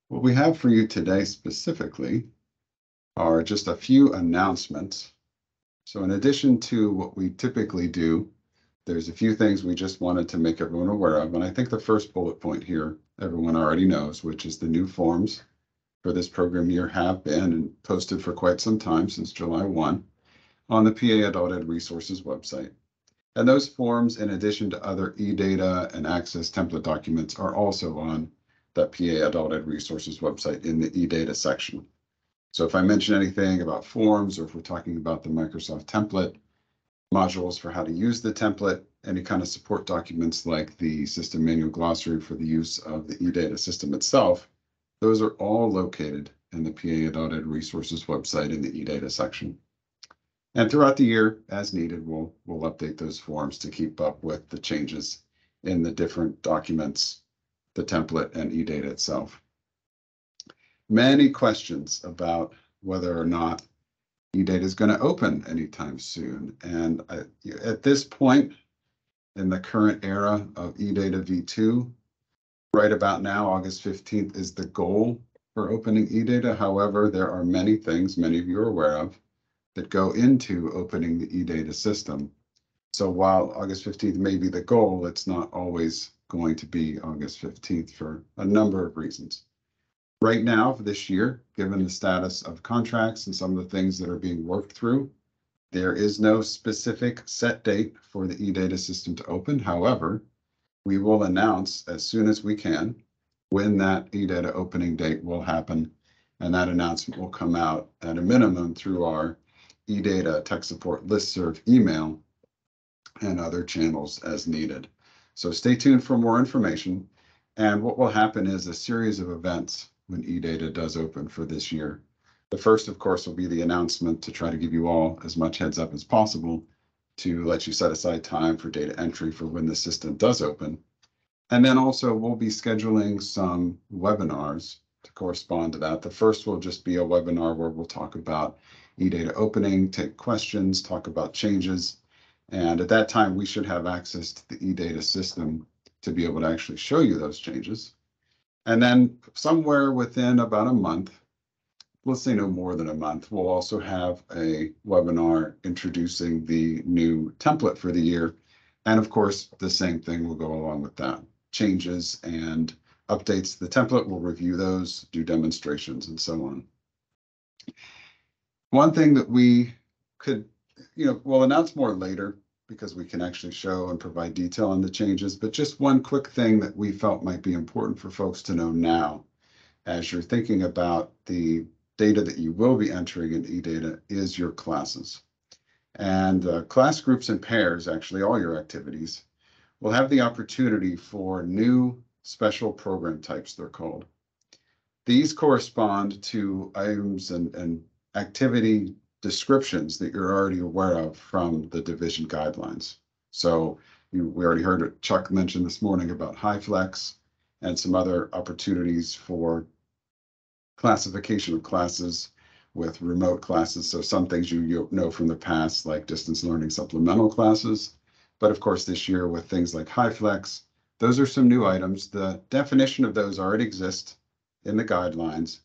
S12: What we have for you today specifically are just a few announcements. So in addition to what we typically do, there's a few things we just wanted to make everyone aware of. And I think the first bullet point here, everyone already knows, which is the new forms for this program year have been and posted for quite some time, since July 1, on the PA Adult Ed Resources website. And those forms, in addition to other eData and Access template documents, are also on that PA Adult Ed Resources website in the eData section. So if I mention anything about forms, or if we're talking about the Microsoft template, modules for how to use the template, any kind of support documents like the system manual glossary for the use of the eData system itself, those are all located in the PA Adult Ed Resources website in the eData section. And throughout the year, as needed, we'll update those forms to keep up with the changes in the different documents, the template, and eData itself. Many questions about whether or not eData is going to open anytime soon. And at this point in the current era of eData v2, right about now, August 15th is the goal for opening eData. However, there are many things many of you are aware of that go into opening the eData system. So while August 15th may be the goal, it's not always going to be August 15th for a number of reasons. Right now, for this year, given the status of contracts and some of the things that are being worked through, there is no specific set date for the eData system to open. However, we will announce as soon as we can when that eData opening date will happen. And that announcement will come out at a minimum through our eData tech support listserv email and other channels as needed. So stay tuned for more information. And what will happen is a series of events when eData does open for this year. The first, of course, will be the announcement to try to give you all as much heads up as possible to let you set aside time for data entry for when the system does open. And then also we'll be scheduling some webinars to correspond to that. The first will just be a webinar where we'll talk about eData opening, take questions, talk about changes. And at that time, we should have access to the eData system to be able to actually show you those changes. And then somewhere within about a month, let's say no more than a month, we'll also have a webinar introducing the new template for the year. And of course, the same thing will go along with that. Changes and updates to the template, we'll review those, do demonstrations, and so on. One thing that we could, we'll announce more later because we can actually show and provide detail on the changes, but just one quick thing that we felt might be important for folks to know now as you're thinking about the data that you will be entering in eData is your classes. And class groups and pairs, actually all your activities, will have the opportunity for new special program types, they're called. These correspond to items and activity descriptions that you're already aware of from the division guidelines. So we already heard Chuck mention this morning about HyFlex and some other opportunities for classification of classes with remote classes. So some things you know from the past, like distance learning supplemental classes. But of course, this year with things like HyFlex, those are some new items. The definition of those already exists in the guidelines,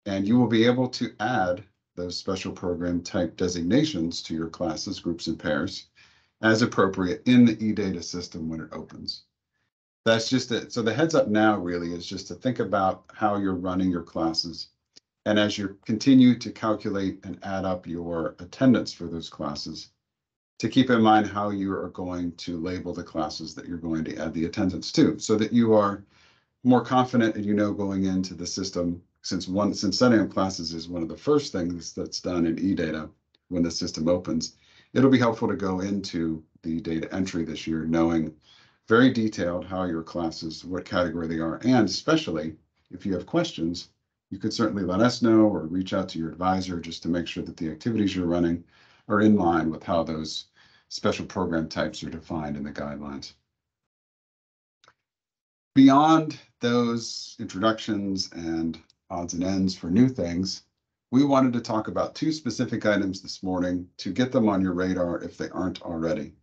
S12: and you will be able to add those special program type designations to your classes, groups, and pairs as appropriate in the eData system when it opens. That's just it. So the heads up now really is just to think about how you're running your classes. And as you continue to calculate and add up your attendance for those classes, to keep in mind how you are going to label the classes that you're going to add the attendance to, so that you are more confident and going into the system, since setting up classes is one of the first things that's done in eData when the system opens. It'll be helpful to go into the data entry this year knowing very detailed how your classes, what category they are, and especially if you have questions, you could certainly let us know or reach out to your advisor just to make sure that the activities you're running are in line with how those special program types are defined in the guidelines. Beyond those introductions and odds and ends for new things, we wanted to talk about two specific items this morning to get them on your radar if they aren't already.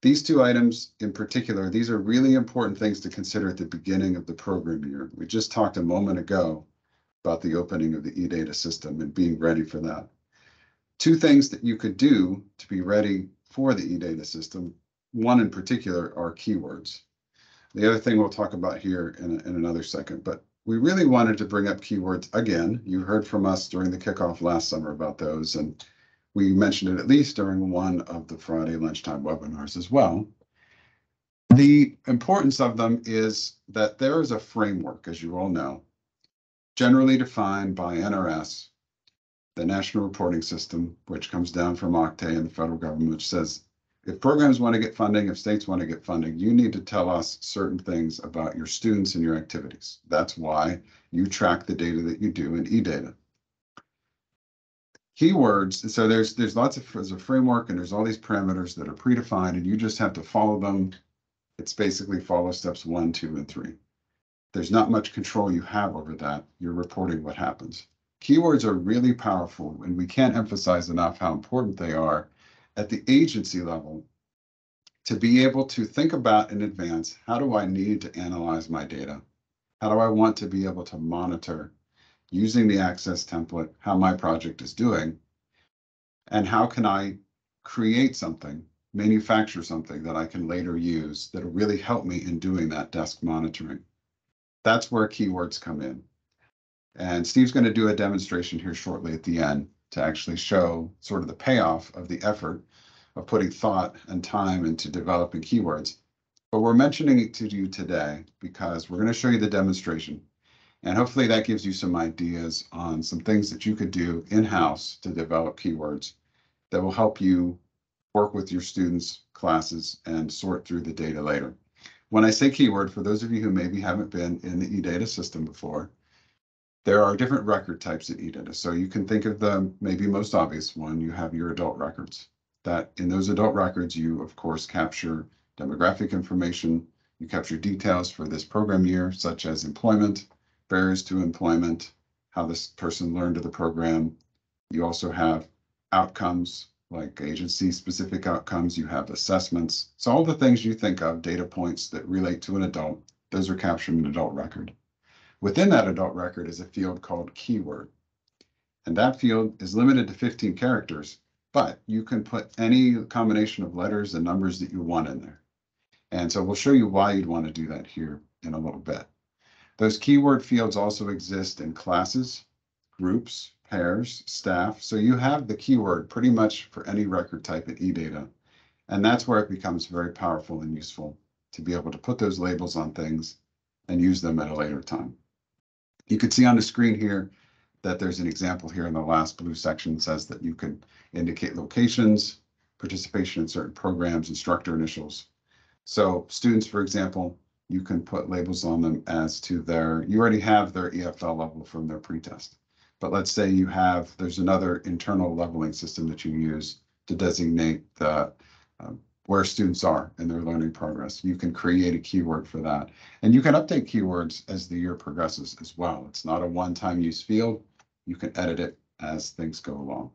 S12: These two items in particular, these are really important things to consider at the beginning of the program year. We just talked a moment ago about the opening of the eData system and being ready for that. Two things that you could do to be ready for the eData system. One in particular are keywords. The other thing we'll talk about here in another second, but we really wanted to bring up keywords again. You heard from us during the kickoff last summer about those, and we mentioned it at least during one of the Friday lunchtime webinars as well. The importance of them is that there is a framework, as you all know, generally defined by NRS, the National Reporting System, which comes down from OCTAE and the federal government, which says if programs want to get funding, if states want to get funding, you need to tell us certain things about your students and your activities. That's why you track the data that you do in eData. Keywords, so there's a framework and there's all these parameters that are predefined and you just have to follow them. It's basically follow steps 1, 2, and 3. There's not much control you have over that. You're reporting what happens. Keywords are really powerful, and we can't emphasize enough how important they are at the agency level to be able to think about in advance, how do I need to analyze my data? How do I want to be able to monitor using the Access template how my project is doing? And how can I create something, manufacture something that I can later use that'll really help me in doing that desk monitoring? That's where keywords come in. And Steve's going to do a demonstration here shortly at the end to actually show sort of the payoff of the effort of putting thought and time into developing keywords. But we're mentioning it to you today because we're going to show you the demonstration. And hopefully that gives you some ideas on some things that you could do in-house to develop keywords that will help you work with your students' classes and sort through the data later. When I say keyword, for those of you who maybe haven't been in the eData system before, there are different record types in eData. So you can think of the maybe most obvious one, you have your adult records. That in those adult records, you of course capture demographic information, you capture details for this program year, such as employment, barriers to employment, how this person learned of the program. You also have outcomes, like agency-specific outcomes, you have assessments. So all the things you think of, data points that relate to an adult, those are captured in an adult record. Within that adult record is a field called keyword. And that field is limited to 15 characters, but you can put any combination of letters and numbers that you want in there. And so we'll show you why you'd want to do that here in a little bit. Those keyword fields also exist in classes, groups, pairs, staff. So you have the keyword pretty much for any record type in eData. And that's where it becomes very powerful and useful to be able to put those labels on things and use them at a later time. You can see on the screen here that there's an example here in the last blue section says that you can indicate locations, participation in certain programs, instructor initials. So students, for example, you can put labels on them as to you already have their EFL level from their pretest. But let's say there's another internal leveling system that you use to designate where students are in their learning progress. You can create a keyword for that. And you can update keywords as the year progresses as well. It's not a one-time use field. You can edit it as things go along.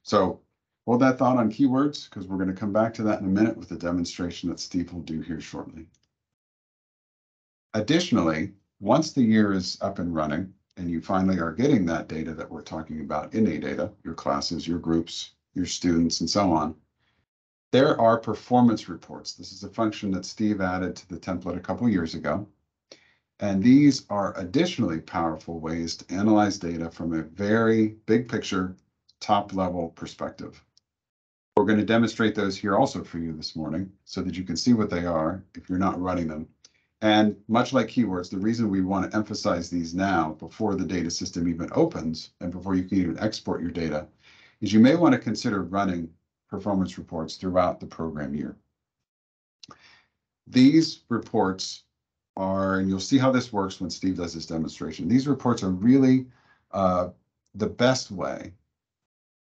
S12: So hold that thought on keywords, because we're going to come back to that in a minute with the demonstration that Steve will do here shortly. Additionally, once the year is up and running, and you finally are getting that data that we're talking about in eData, your classes, your groups, your students, and so on, there are performance reports. This is a function that Steve added to the template a couple years ago. And these are additionally powerful ways to analyze data from a very big picture, top level perspective. We're going to demonstrate those here also for you this morning so that you can see what they are if you're not running them. And much like keywords, the reason we want to emphasize these now before the data system even opens and before you can even export your data is you may want to consider running performance reports throughout the program year. These reports are, and you'll see how this works when Steve does this demonstration. These reports are really the best way.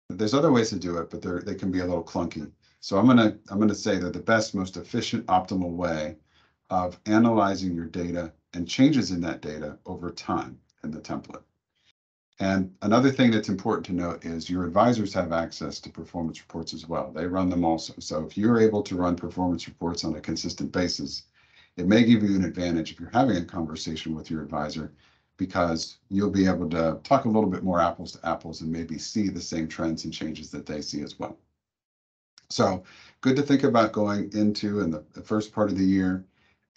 S12: There's other ways to do it, but they can be a little clunky. So I'm gonna say they're the best, most efficient, optimal way of analyzing your data and changes in that data over time in the template. And another thing that's important to note is your advisors have access to performance reports as well. They run them also. So if you're able to run performance reports on a consistent basis, it may give you an advantage if you're having a conversation with your advisor, because you'll be able to talk a little bit more apples to apples and maybe see the same trends and changes that they see as well. So good to think about going into in the first part of the year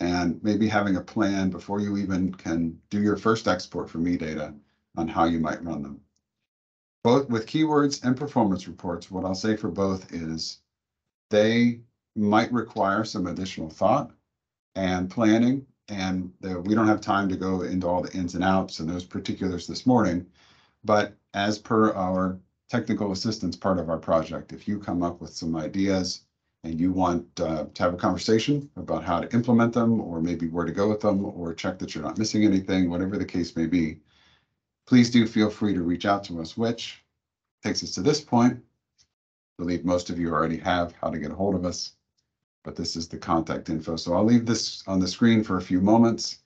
S12: and maybe having a plan before you even can do your first export from eData on how you might run them. Both with keywords and performance reports, what I'll say for both is they might require some additional thought and planning, and we don't have time to go into all the ins and outs and those particulars this morning, but as per our technical assistance part of our project, if you come up with some ideas and you want to have a conversation about how to implement them or maybe where to go with them or check that you're not missing anything, whatever the case may be, please do feel free to reach out to us, which takes us to this point. I believe most of you already have how to get a hold of us, but this is the contact info. So I'll leave this on the screen for a few moments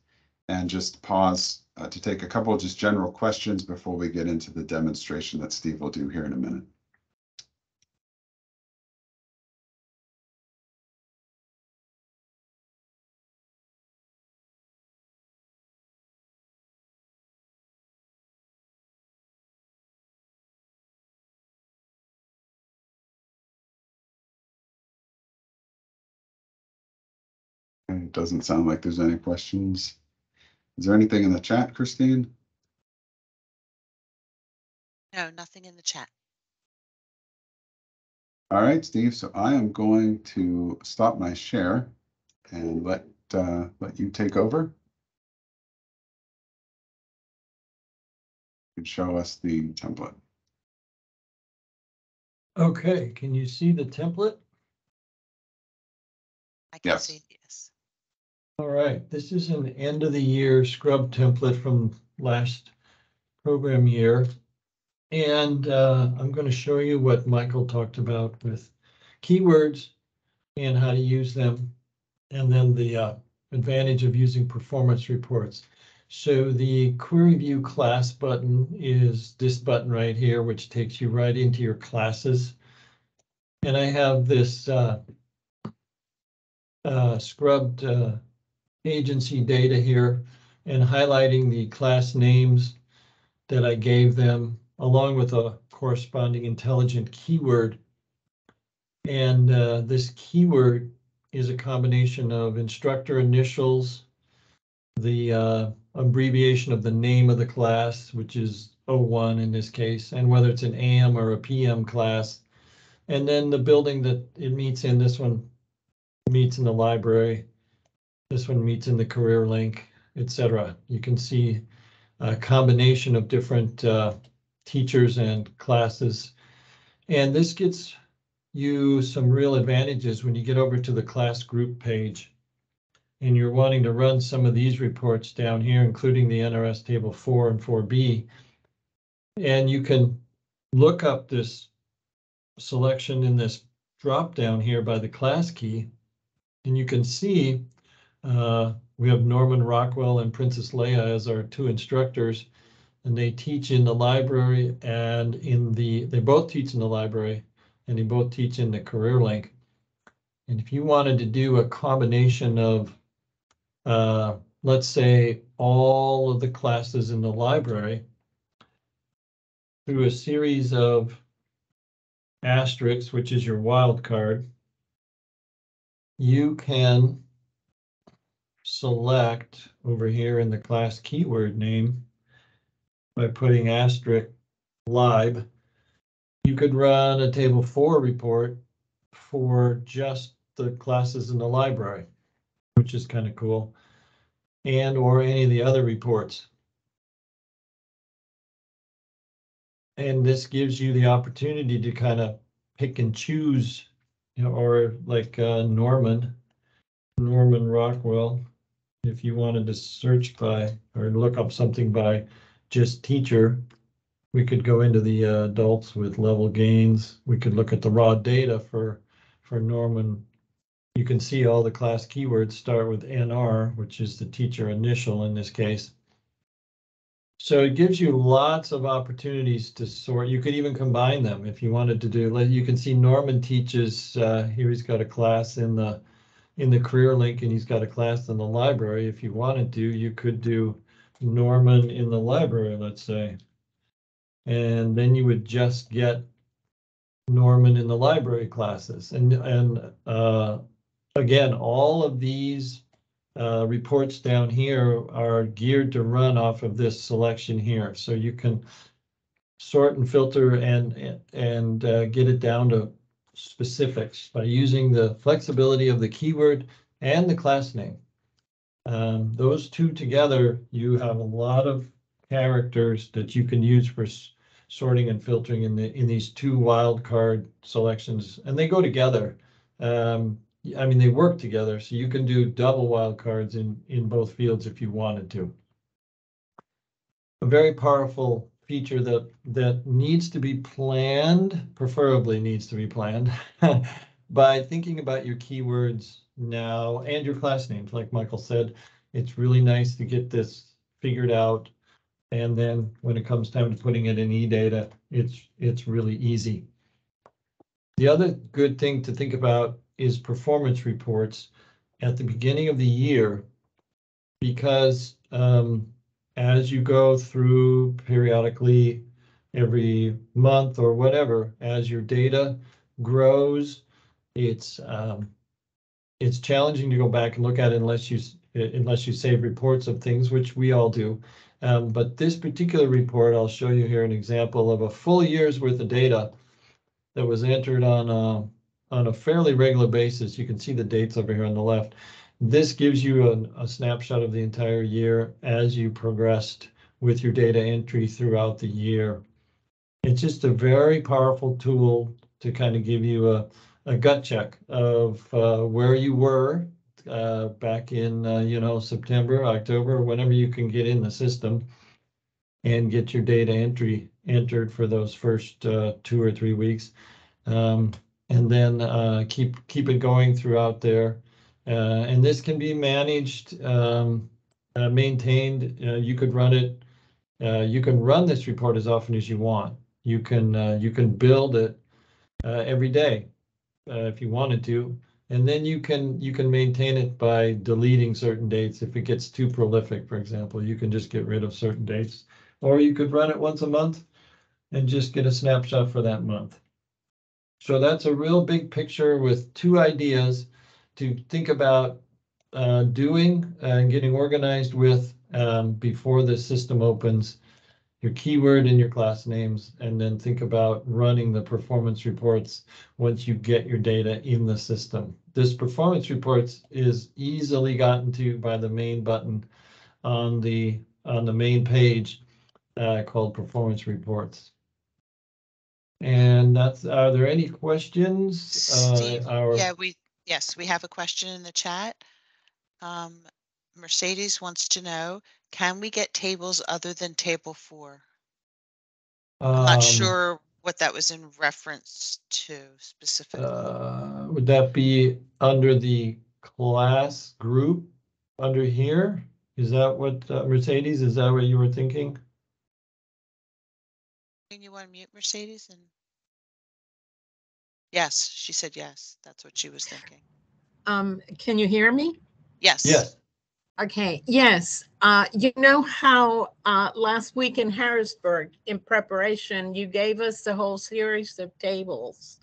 S12: and just pause to take a couple of just general questions before we get into the demonstration that Steve will do here in a minute. It doesn't sound like there's any questions. Is there anything in the chat, Christine?
S1: No, nothing in the chat.
S12: All right, Steve. So I am going to stop my share and let you take over. You can show us the template.
S13: Okay, can you see the template?
S1: I can
S12: Yes.
S1: see yes.
S13: All right, this is an end of the year scrub template from last program year. And I'm going to show you what Michael talked about with keywords and how to use them, and then the advantage of using performance reports. So the Query View class button is this button right here, which takes you right into your classes. And I have this scrubbed agency data here and highlighting the class names that I gave them, along with a corresponding intelligent keyword. And this keyword is a combination of instructor initials, the abbreviation of the name of the class, which is 01 in this case, and whether it's an AM or a PM class, and then the building that it meets in. This one meets in the library, this one meets in the career link, etc. You can see a combination of different teachers and classes. And this gets you some real advantages when you get over to the class group page and you're wanting to run some of these reports down here, including the NRS table 4 and 4B. And you can look up this selection in this drop down here by the class key. And you can see we have Norman Rockwell and Princess Leia as our two instructors, and they teach in the library and they both teach in the library and they both teach in the career link. And if you wanted to do a combination of, let's say, all of the classes in the library through a series of asterisks, which is your wild card, you can select over here in the class keyword name by putting asterisk lib. You could run a table 4 report for just the classes in the library, which is kind of cool, and or any of the other reports. And this gives you the opportunity to kind of pick and choose, you know, or like Norman Rockwell, if you wanted to search by or look up something by just teacher, we could go into the adults with level gains. We could look at the raw data for Norman. You can see all the class keywords start with NR, which is the teacher initial in this case. So it gives you lots of opportunities to sort. You could even combine them if you wanted to do. You can see Norman teaches here. He's got a class in the career link, and he's got a class in the library. If you wanted to, you could do Norman in the library, let's say, and then you would just get Norman in the library classes. And again, all of these reports down here are geared to run off of this selection here. So you can sort and filter and get it down to specifics by using the flexibility of the keyword and the class name. Those two together, you have a lot of characters that you can use for sorting and filtering in these two wildcard selections, and they go together. I mean, they work together, so you can do double wildcards in both fields if you wanted to. A very powerful feature that needs to be planned, preferably needs to be planned, by thinking about your keywords now and your class names. Like Michael said, it's really nice to get this figured out. And then when it comes time to putting it in eData, it's really easy. The other good thing to think about is performance reports at the beginning of the year, because as you go through periodically every month or whatever, as your data grows, it's challenging to go back and look at it unless you save reports of things, which we all do. But this particular report, I'll show you here an example of a full year's worth of data that was entered on a fairly regular basis. You can see the dates over here on the left. This gives you a snapshot of the entire year as you progressed with your data entry throughout the year. It's just a very powerful tool to kind of give you a gut check of where you were back in September, October, whenever you can get in the system and get your data entry entered for those first 2 or 3 weeks, and then keep it going throughout there. And this can be managed, maintained. You could run it. You can run this report as often as you want. You can build it every day if you wanted to, and then you can maintain it by deleting certain dates. If it gets too prolific, for example, you can just get rid of certain dates, or you could run it once a month and just get a snapshot for that month. So that's a real big picture with 2 ideas to think about doing and getting organized with before the system opens. Your keyword and your class names, and then think about running the performance reports once you get your data in the system. This performance reports is easily gotten to by the main button on the main page called performance reports. And that's, are there any questions?
S1: Steve, yes, we have a question in the chat. Mercedes wants to know, can we get tables other than table 4? I'm not sure what that was in reference to specifically.
S13: Would that be under the class group under here? Is that what, Mercedes, is that what you were thinking?
S1: Can you unmute Mercedes? And yes, she said yes. That's what she was thinking.
S14: Can you hear me?
S1: Yes.
S13: Yes.
S14: Okay, yes. You know how last week in Harrisburg, in preparation, you gave us a whole series of tables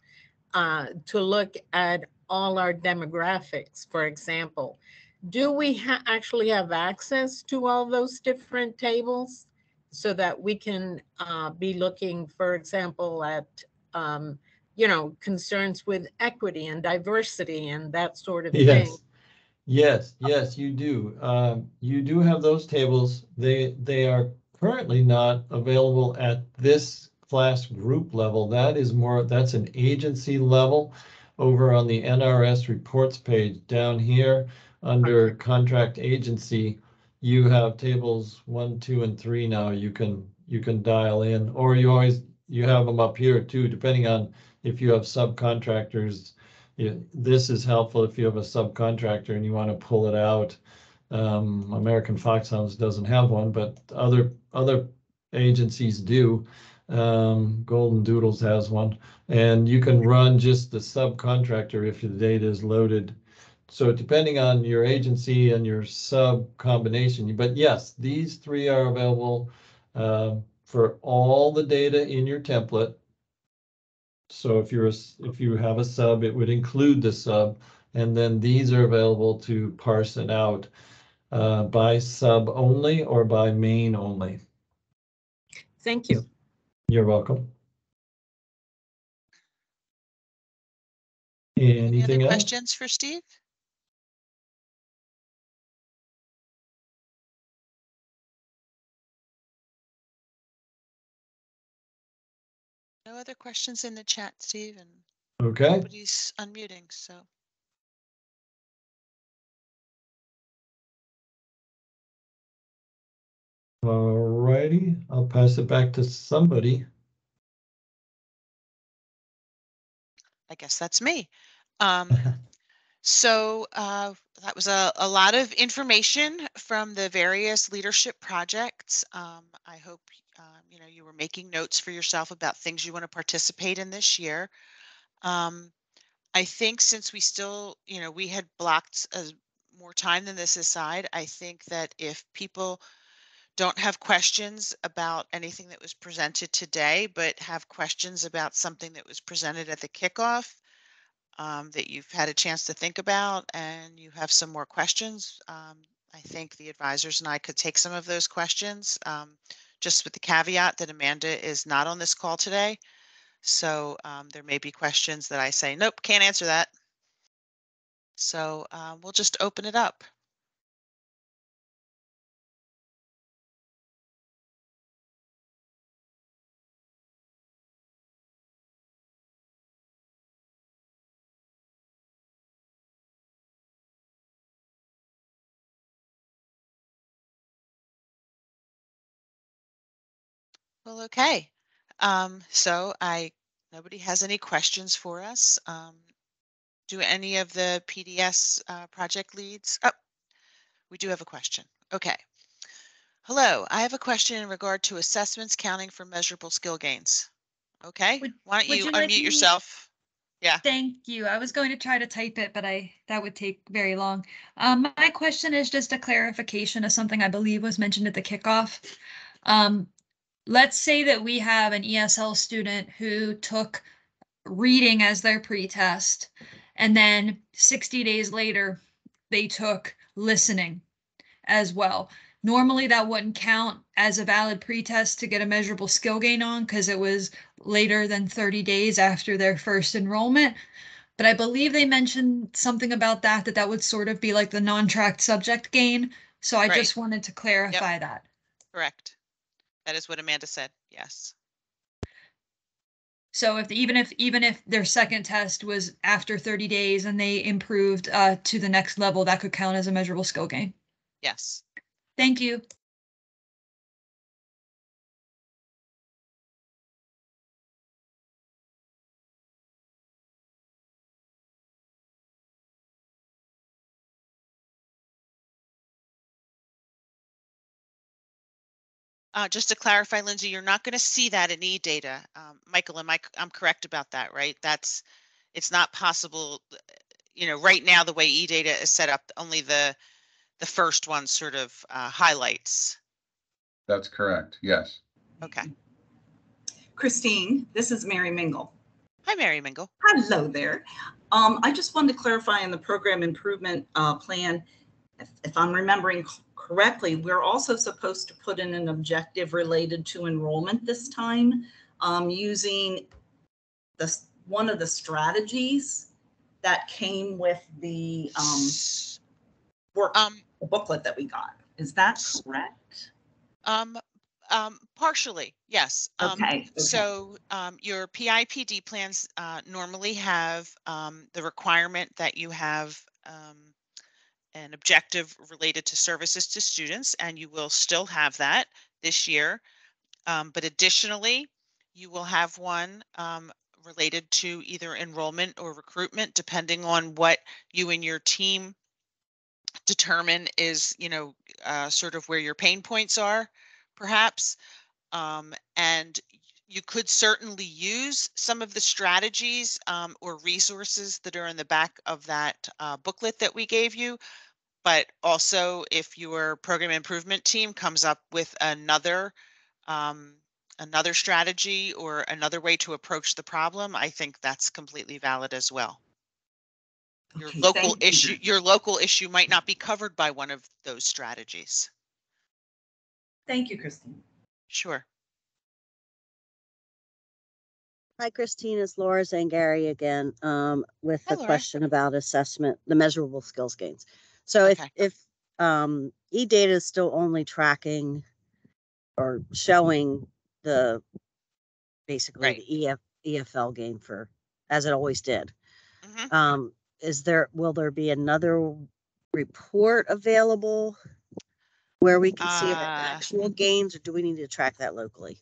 S14: to look at all our demographics, for example. Do we actually have access to all those different tables so that we can be looking, for example, at concerns with equity and diversity and that sort of thing?
S13: Yes, you do. You do have those tables. They are currently not available at this class group level. That's an agency level. Over on the NRS reports page down here under contract agency, you have tables 1, 2, and 3 now. You can dial in, or you have them up here too, depending on if you have subcontractors. This is helpful if you have a subcontractor and you want to pull it out. American Foxhounds doesn't have one, but other agencies do. Golden Doodles has one, and you can run just the subcontractor if the data is loaded. So depending on your agency and your sub combination, but yes, these 3 are available for all the data in your template. So if you have a sub, it would include the sub, and then these are available to parse it out by sub only or by main only.
S14: Thank you.
S13: You're welcome. Anything else?
S1: Questions for Steve? No other questions in the chat, Steve, and
S13: okay.
S1: Nobody's unmuting, so.
S13: All righty, I'll pass it back to somebody.
S1: I guess that's me. So that was a lot of information from the various leadership projects. I hope you know, you were making notes for yourself about things you want to participate in this year. I think since we still, you know, we had blocked more time than this aside, I think that if people don't have questions about anything that was presented today, but have questions about something that was presented at the kickoff, that you've had a chance to think about and you have some more questions, I think the advisors and I could take some of those questions, just with the caveat that Amanda is not on this call today. So there may be questions that I say, nope, can't answer that. So we'll just open it up. Well, okay. Nobody has any questions for us. Do any of the PDS project leads? Oh, we do have a question. Okay. Hello, I have a question in regard to assessments counting for measurable skill gains. Okay, why don't
S15: would
S1: you
S15: you like
S1: unmute
S15: me-
S1: yourself? Yeah.
S15: Thank you. I was going to try to type it, but that would take very long. My question is just a clarification of something I believe was mentioned at the kickoff. Let's say that we have an ESL student who took reading as their pretest, and then 60 days later, they took listening as well. Normally that wouldn't count as a valid pretest to get a measurable skill gain on because it was later than 30 days after their first enrollment. But I believe they mentioned something about that would sort of be like the non-tracked subject gain. So I just wanted to clarify that.
S1: Correct. That is what Amanda said. Yes.
S15: So even if their second test was after 30 days and they improved to the next level, that could count as a measurable skill gain.
S1: Yes.
S15: Thank you.
S1: Just to clarify, Lindsay, you're not going to see that in eData. Michael, I'm correct about that, right? It's not possible, you know, right now the way eData is set up, only the first one sort of highlights.
S12: That's correct. Yes.
S1: Okay.
S16: Christine, this is Mary Mingle.
S1: Hi, Mary Mingle.
S16: Hello there. I just wanted to clarify in the program improvement plan, if I'm remembering correctly, we're also supposed to put in an objective related to enrollment this time, using one of the strategies that came with the booklet that we got. Is that correct?
S1: Partially, yes.
S16: Okay.
S1: So your PIPD plans normally have the requirement that you have an objective related to services to students, and you will still have that this year. But additionally, you will have one related to either enrollment or recruitment, depending on what you and your team determine is, you know, sort of where your pain points are, perhaps. And you could certainly use some of the strategies or resources that are in the back of that booklet that we gave you. But also, if your program improvement team comes up with another strategy or another way to approach the problem, I think that's completely valid as well. Your local issue might not be covered by one of those strategies.
S16: Thank you, Christine.
S1: Sure.
S17: Hi, Christine. It's Laura Zangari again with the question about assessment, the measurable skills gains. So if eData is still only tracking or showing the basically the EFL gain for as it always did, will there be another report available where we can see actual gains, or do we need to track that locally?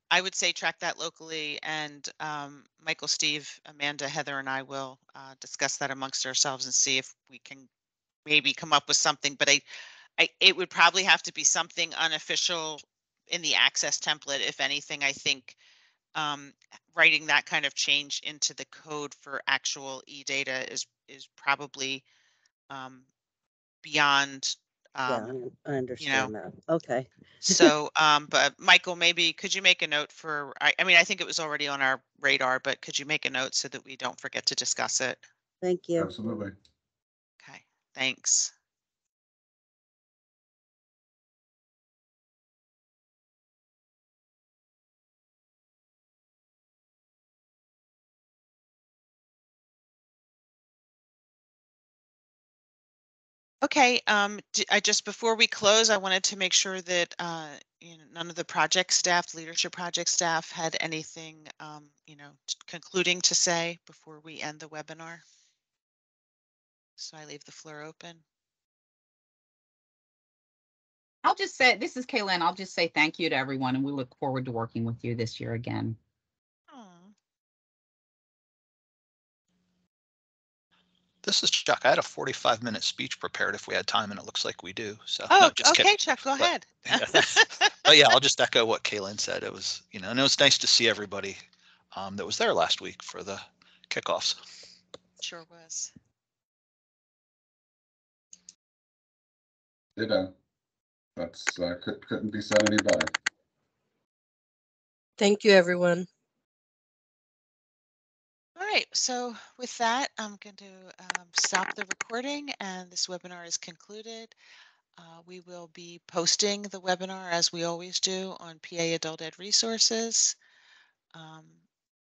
S1: I would say track that locally, and Michael, Steve, Amanda, Heather, and I will discuss that amongst ourselves and see if we can maybe come up with something. But it would probably have to be something unofficial in the access template. If anything, I think writing that kind of change into the code for actual e-data is probably beyond
S17: Yeah, I understand that. Okay.
S1: So, but Michael, maybe could you make a note for, I mean, I think it was already on our radar, but could you make a note so that we don't forget to discuss it?
S17: Thank you.
S12: Absolutely.
S1: Okay, thanks. Okay, I just before we close, I wanted to make sure that none of the project staff, leadership project staff, had anything concluding to say before we end the webinar. So I leave the floor open.
S9: I'll just say, this is Kaylin. I'll just say thank you to everyone, and we look forward to working with you this year again.
S8: This is Chuck. I had a 45-minute speech prepared if we had time, and it looks like we do. So
S1: oh,
S8: no, just
S1: okay,
S8: kidding.
S1: Chuck, go ahead.
S8: But yeah, I'll just echo what Kaylin said. It was, and it was nice to see everybody that was there last week for the kickoffs.
S1: Sure was.
S12: Ditto. That's couldn't be said any better.
S5: Thank you, everyone.
S1: All right, so with that, I'm going to stop the recording, and this webinar is concluded. We will be posting the webinar as we always do on PA Adult Ed Resources.